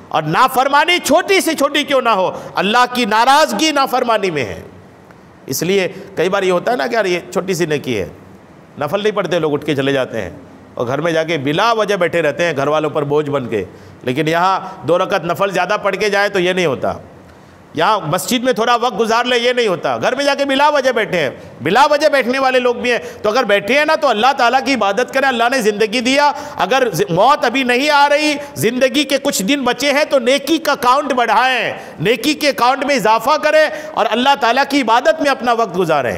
اور نافرمانی چھوٹی سے چھوٹی کیوں نہ ہو اللہ کی ناراضگی نافرمانی میں ہے۔ اس لیے کئی بار یہ ہوتا ہے نا کہ یار یہ چھوٹی سی نیکی ہے، نفل نہیں پڑھتے لوگ، اٹھ کے چلے جاتے ہیں اور گھر میں جا کے بلا وجہ بیٹھے رہتے ہیں گھر والوں پر بوجھ بن کے، لیکن یہاں 2 رکعت نفل زیادہ پڑھ کے جائے تو یہ نہیں ہوتا، یہاں مسجد میں تھوڑا وقت گزار لے یہ نہیں ہوتا، گھر میں جا کے بلا وجہ بیٹھے ہیں۔ بلا وجہ بیٹھنے والے لوگ بھی ہیں، تو اگر بیٹھے ہیں نا تو اللہ تعالیٰ کی عبادت کریں، اللہ نے زندگی دیا، اگر موت ابھی نہیں آ رہی، زندگی کے کچھ دن بچے ہیں تو نیکی کا کاؤنٹ بڑھائیں، نیکی کے کاؤنٹ میں اضافہ کریں اور اللہ تعالیٰ کی عبادت میں اپنا وقت گزاریں،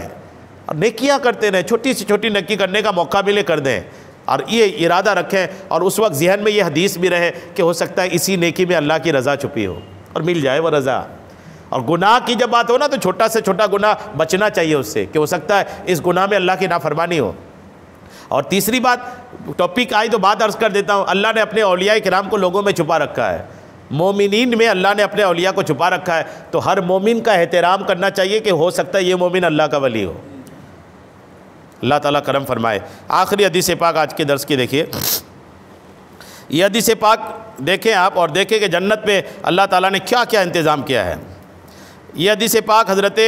اور نیکیاں کرتے رہیں، چھوٹی سی چھوٹی نیکی کرنے کا موقع ملے کر دیں، اور یہ ارادہ رکھیں، اور اس وقت ذہن میں یہ حدیث بھی رہے کہ ہو سکتا ہے اسی نیکی میں اللہ کی رضا چھپی ہو اور مل جائے وہ رضا۔ اور گناہ کی جب بات ہو نا تو چھوٹا سے چھوٹا گناہ بچنا چاہیے اس سے، کہ ہو سکتا ہے اس گناہ میں اللہ کی نافرمانی ہو۔ اور تیسری بات، ٹاپک آئی تو بات عرض کر دیتا ہوں، اللہ نے اپنے اولیاء کرام کو لوگوں میں چھپا رکھا ہے، مومنین میں اللہ نے اپنے اولیاء کو چھپا رکھا ہے، تو ہر مومن کا احترام کرنا چاہیے کہ ہو سکتا ہے یہ مومن اللہ کا ولی ہو۔ اللہ تعالیٰ کرم فرمائے۔ آخری حدیث پاک آج کے درس کی دیکھیے، یہ حدیث پاک دیکھیں آپ، اور دیکھیں کہ جنت میں اللہ تعالیٰ نے کیا کیا انتظام کیا ہے۔ یہ حدیث پاک حضرت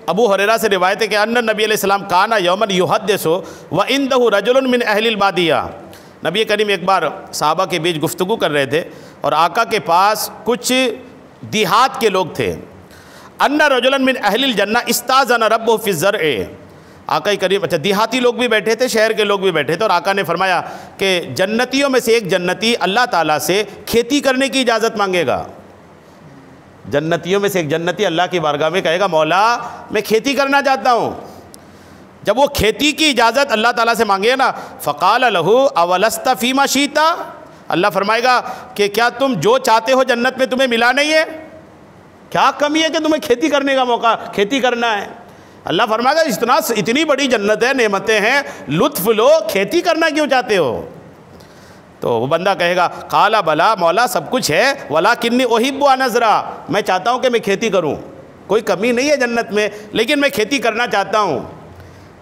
ابو ہریرہ سے روایت ہے کہ ان نبی علیہ السلام کان یومن یحدث وعنده رجل من اہل البادیہ، نبی کریم ایک بار صحابہ کے بیچ گفتگو کر رہے تھے اور آقا کے پاس کچھ دیہات کے لوگ تھے۔ ان رجلا من اہل الجنہ استاذن ربہ فی الزرع، آقا کریم اچھا دیہاتی لوگ بھی بیٹھے تھے، شہر کے لوگ بھی بیٹھے تھے، اور آقا نے فرمایا کہ جنتیوں میں سے ایک جنتی اللہ تعالیٰ سے کھیتی کرنے کی اجازت مانگے گا۔ جنتیوں میں سے ایک جنتی اللہ کی بارگاہ میں کہے گا مولا میں کھیتی کرنا چاہتا ہوں۔ جب وہ کھیتی کی اجازت اللہ تعالیٰ سے مانگے نا، فقال لہو اولست فیما شیتا، اللہ فرمائے گا کہ کیا تم جو چاہتے ہو جنت میں تمہیں ملا نہیں ہے؟ کیا کمی ہے کہ تمہیں کھیتی کرنے کا موقع، کھیتی کرنا ہے؟ اللہ فرمائے گا اتنی بڑی جنت ہے، نعمتیں ہیں، لطف لو، کھیتی کرنا کیوں چاہتے ہو؟ تو وہ بندہ کہے گا قال بلا مولا سب کچھ ہے، ولکنی احب ان ازرع، میں چاہتا ہوں کہ میں کھیتی کروں، کوئی کمی نہیں ہے جنت میں لیکن میں کھیتی کرنا چاہتا ہوں۔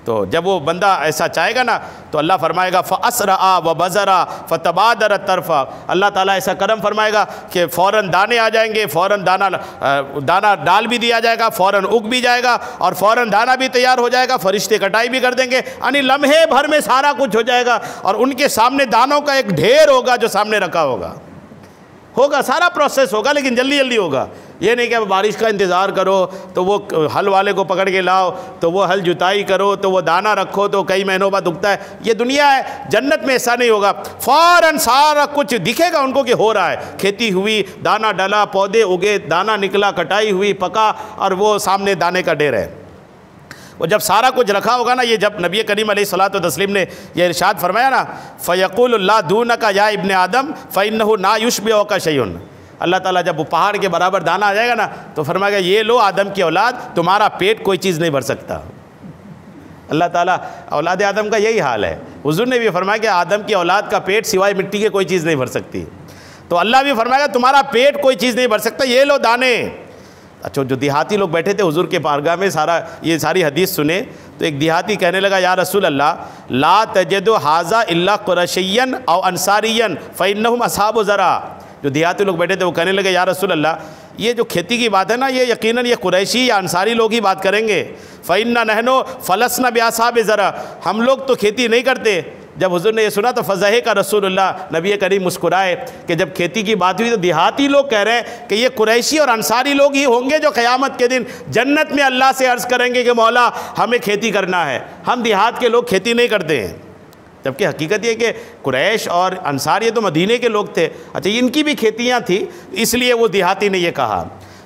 تو جب وہ بندہ ایسا چاہے گا نا تو اللہ فرمائے گا فَأَسْرَعَ وَبَزَرَ فَتَبَادَرَ الطَّرْفَ، اللہ تعالیٰ ایسا کرم فرمائے گا کہ فوراً دانے آ جائیں گے، فوراً دانہ ڈال بھی دیا جائے گا، فوراً اگ بھی جائے گا، اور فوراً دانہ بھی تیار ہو جائے گا، فرشتے کٹائی بھی کر دیں گے، یعنی لمحے بھر میں سارا کچھ ہو جائے گا، اور ان کے سامنے دانوں کا ایک ڈھیر ہوگا جو سامنے رکھا ہوگا، سارا پروسیس ہوگا لیکن جلدی جلدی ہوگا۔ یہ نہیں کہ بارش کا انتظار کرو تو وہ ہل والے کو پکڑ کے لاؤ تو وہ ہل جتائی کرو تو وہ دانہ رکھو تو کئی مہینوں بعد اگتا ہے، یہ دنیا ہے۔ جنت میں ایسا نہیں ہوگا، فوراً سارا کچھ دکھے گا ان کو کہ ہو رہا ہے، کھیتی ہوئی، دانہ ڈلا، پودے اگے، دانہ نکلا، کٹائی ہوئی، پکا، اور وہ سامنے دانے کا ڈھیر ہے۔ وہ جب سارا کچھ رکھا ہوگا نا، یہ جب نبی کریم علیہ الصلوۃ والتسلیم نے یہ ارشاد فرمایا نا فَيَقُولُ اللَّهُ دُونَكَ يَا ابْنَ آدَمَ فَإِنَّهُ لَا يُشْبِعُكَ شَيْءٌ، اللہ تعالیٰ جب وہ پہاڑ کے برابر دانہ آ جائے گا نا تو فرمائے گا یہ لو آدم کی اولاد، تمہارا پیٹ کوئی چیز نہیں بھر سکتا۔ اللہ تعالیٰ اولاد آدم کا یہی حال ہے، حضور نے بھی فرمایا کہ آدم کی اولاد کا پیٹ سوائے مٹی کے کوئی چیز نہیں بھر سکتی، تو اللہ بھی فرمائے گا تمہارا پیٹ کوئی چیز نہیں بھر سکتا، یہ لو دانے۔ اچھا جو دیہاتی لوگ بیٹھے تھے حضور کے بارگاہ میں یہ ساری حدیث سنے تو ایک دیہاتی کہنے لگا یا رسول اللہ لا تجد ھذا الا قرشیا او انصاریا فانہم اصحاب زرع، جو دیہاتی لوگ بیٹھے تھے وہ کہنے لگے یا رسول اللہ یہ جو کھیتی کی بات ہے نا یہ یقیناً یہ قریشی یا انصاری لوگ ہی بات کریں گے، فإنا نحن فلسنا باصحاب زرع، ہم لوگ تو کھیتی نہیں کرتے۔ جب حضور نے یہ سنا تو فضحک رسول اللہ، نبی کریم مسکرائے کہ جب کھیتی کی بات ہوئی تو دیہاتی لوگ کہہ رہے ہیں کہ یہ قریشی اور انصاری لوگ ہی ہوں گے جو قیامت کے دن جنت میں اللہ سے عرض کریں گے کہ مولا ہمیں کھیتی کرنا ہے، ہم دیہات کے لوگ کھیتی نہیں کرتے ہیں۔ جبکہ حقیقت یہ کہ قریش اور انصار یہ تو مدینے کے لوگ تھے، اچھا ان کی بھی کھیتیاں تھیں اس لیے وہ دیہاتی نے یہ کہا۔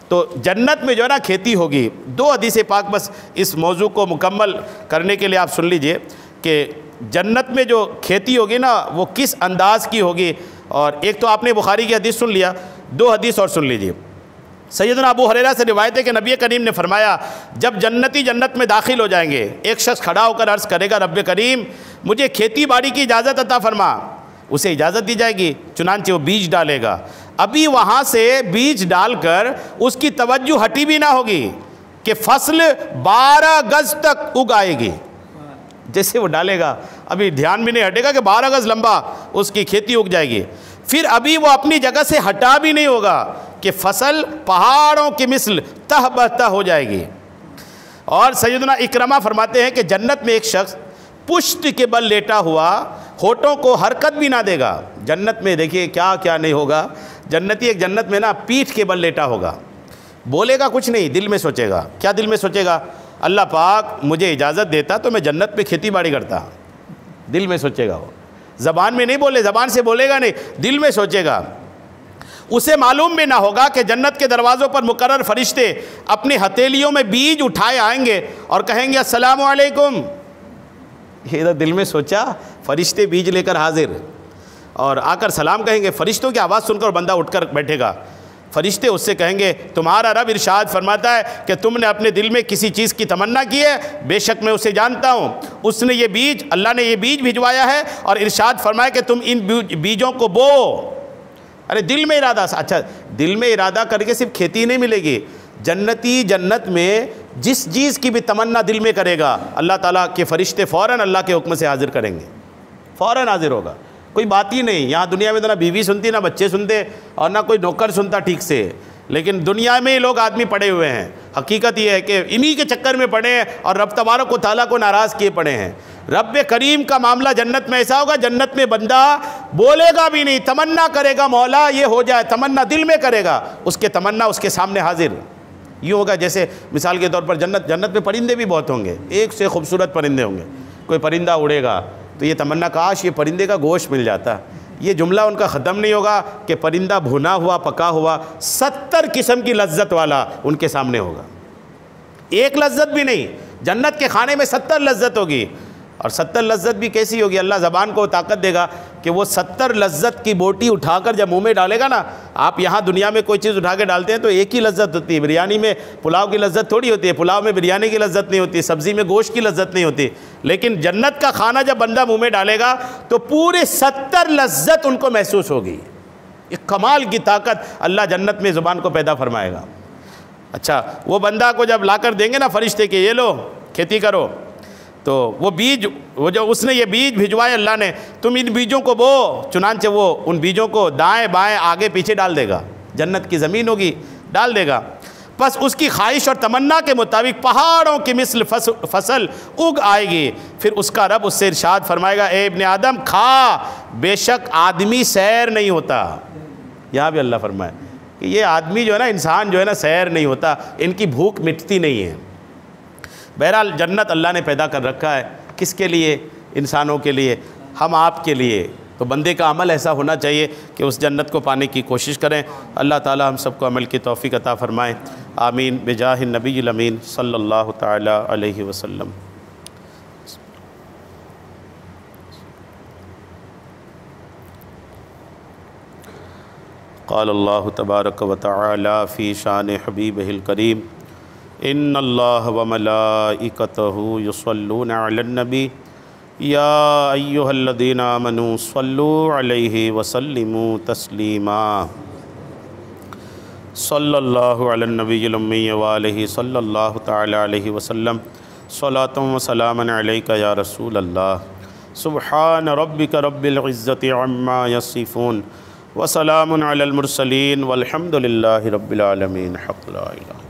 تو جنت میں جو ہے نا کھیتی ہوگی۔ دو حدیث پاک بس اس موضوع کو مکمل کرنے کے لیے آپ سن لیجئے کہ جنت میں جو کھیتی ہوگی نا وہ کس انداز کی ہوگی. اور ایک تو آپ نے بخاری کی حدیث سن لیا, 2 حدیث اور سن لیجیے. سیدنا ابو ہریرہ سے روایت ہے کہ نبی کریم نے فرمایا جب جنتی جنت میں داخل ہو جائیں گے, ایک شخص کھڑا ہو کر عرض کرے گا رب کریم مجھے کھیتی باڑی کی اجازت عطا فرما. اسے اجازت دی جائے گی, چنانچہ وہ بیج ڈالے گا. ابھی وہاں سے بیج ڈال کر اس کی توجہ ہٹی بھی نہ ہوگی کہ فصل 12 گز تک اگ آئے گی. جیسے وہ ڈالے گا ابھی دھیان بھی نہیں ہٹے گا کہ 12 گز لمبا اس کی کھیتی اگ جائے گی. پھر ابھی وہ اپنی جگہ سے ہٹا بھی نہیں ہوگا کہ فصل پہاڑوں کی مثل تہ بہ ہو جائے گی. اور سیدنا اکرمہ فرماتے ہیں کہ جنت میں ایک شخص پشت کے بل لیٹا ہوا ہونٹوں کو حرکت بھی نہ دے گا. جنت میں دیکھیے کیا کیا نہیں ہوگا. جنتی ایک جنت میں نا پیٹھ کے بل لیٹا ہوگا, بولے گا کچھ نہیں, دل میں سوچے گا. کیا دل میں سوچے گا؟ اللہ پاک مجھے اجازت دیتا تو میں جنت میں کھیتی باڑی کرتا. دل میں سوچے گا. وہ زبان میں نہیں بولے, زبان سے بولے گا نہیں, دل میں سوچے گا. اسے معلوم بھی نہ ہوگا کہ جنت کے دروازوں پر مقرر فرشتے اپنی ہتھیلیوں میں بیج اٹھائے آئیں گے اور کہیں گے السلام علیکم. یہ ادھر دل میں سوچا, فرشتے بیج لے کر حاضر اور آ کر سلام کہیں گے. فرشتوں کی آواز سن کر بندہ اٹھ کر بیٹھے گا. فرشتے اس سے کہیں گے تمہارا رب ارشاد فرماتا ہے کہ تم نے اپنے دل میں کسی چیز کی تمنا کی ہے, بے شک میں اسے جانتا ہوں. اس نے یہ بیج, اللہ نے یہ بیج بھجوایا ہے اور ارشاد فرمایا کہ تم ان بیجوں کو بو. ارے دل میں ارادہ, اچھا دل میں ارادہ کر کے صرف کھیتی نہیں ملے گی. جنتی جنت میں جس چیز کی بھی تمنا دل میں کرے گا اللہ تعالیٰ کے فرشتے فوراً اللہ کے حکم سے حاضر کریں گے, فوراً حاضر ہوگا. کوئی بات ہی نہیں. یہاں دنیا میں تو نہ بیوی سنتی, نہ بچے سنتے, اور نہ کوئی نوکر سنتا ٹھیک سے. لیکن دنیا میں ہی لوگ آدمی پڑے ہوئے ہیں. حقیقت یہ ہے کہ انہی کے چکر میں پڑے ہیں اور رب تبارک و تعالیٰ کو ناراض کیے پڑے ہیں. رب کریم کا معاملہ جنت میں ایسا ہوگا, جنت میں بندہ بولے گا بھی نہیں, تمنا کرے گا مولا یہ ہو جائے, تمنا دل میں کرے گا, اس کے تمنا اس کے سامنے حاضر. یوں ہوگا جیسے مثال کے طور پر جنت میں پرندے بھی بہت ہوں گے, ایک سے خوبصورت پرندے ہوں گے. کوئی پرندہ اڑے گا تو یہ تمنا کاش یہ پرندے کا گوشت مل جاتا. یہ جملہ ان کا ختم نہیں ہوگا کہ پرندہ بھونا ہوا پکا ہوا 70 قسم کی لذت والا ان کے سامنے ہوگا. ایک لذت بھی نہیں, جنت کے کھانے میں 70 لذت ہوگی. اور 70 لذت بھی کیسی ہوگی؟ اللہ زبان کو طاقت دے گا کہ وہ 70 لذت کی بوٹی اٹھا کر جب منہ میں ڈالے گا نا. آپ یہاں دنیا میں کوئی چیز اٹھا کے ڈالتے ہیں تو ایک ہی لذت ہوتی ہے. بریانی میں پلاؤ کی لذت تھوڑی ہوتی ہے, پلاؤ میں بریانی کی لذت نہیں ہوتی, سبزی میں گوشت کی لذت نہیں ہوتی. لیکن جنت کا کھانا جب بندہ منہ میں ڈالے گا تو پورے 70 لذت ان کو محسوس ہوگی. ایک کمال کی طاقت اللہ جنت میں زبان کو پیدا فرمائے گا. اچھا وہ بندہ کو جب لا کر دیں گے نا فرشتے کہ یہ لو کھیتی کرو, تو وہ بیج, وہ جو اس نے یہ بیج بھجوائے اللہ نے, تم ان بیجوں کو بو. چنانچہ وہ ان بیجوں کو دائیں بائیں آگے پیچھے ڈال دے گا. جنت کی زمین ہوگی, ڈال دے گا. بس اس کی خواہش اور تمنا کے مطابق پہاڑوں کی مثل فصل اگ آئے گی. پھر اس کا رب اس سے ارشاد فرمائے گا اے ابن آدم کھا, بے شک آدمی سیر نہیں ہوتا. یہاں بھی اللہ فرمائے کہ یہ آدمی جو ہے نا, انسان جو ہے نا سیر نہیں ہوتا, ان کی بھوک مٹتی نہیں ہے. بہرحال جنت اللہ نے پیدا کر رکھا ہے کس کے لیے؟ انسانوں کے لیے, ہم آپ کے لیے. تو بندے کا عمل ایسا ہونا چاہیے کہ اس جنت کو پانے کی کوشش کریں. اللہ تعالی ہم سب کو عمل کی توفیق عطا فرمائیں. آمین بجاہ النبی الامین صلی اللہ تعالی علیہ وسلم. قال اللہ تبارک و تعالی فی شان حبیبہ الکریم ان اللہ وملائکتہ یصلون علی النبی یا ایہا الذین آمنوا صلوا علیہ وسلموا تسلیما. صلی اللہ علی النبی الامی وآلہ صلی اللہ تعالی علیہ وسلم. صلاۃ و سلام علیک یا رسول اللہ. سبحان ربک رب العزۃ عما یصفون وسلام علی المرسلین والحمد للہ رب العالمین. حق لا الہ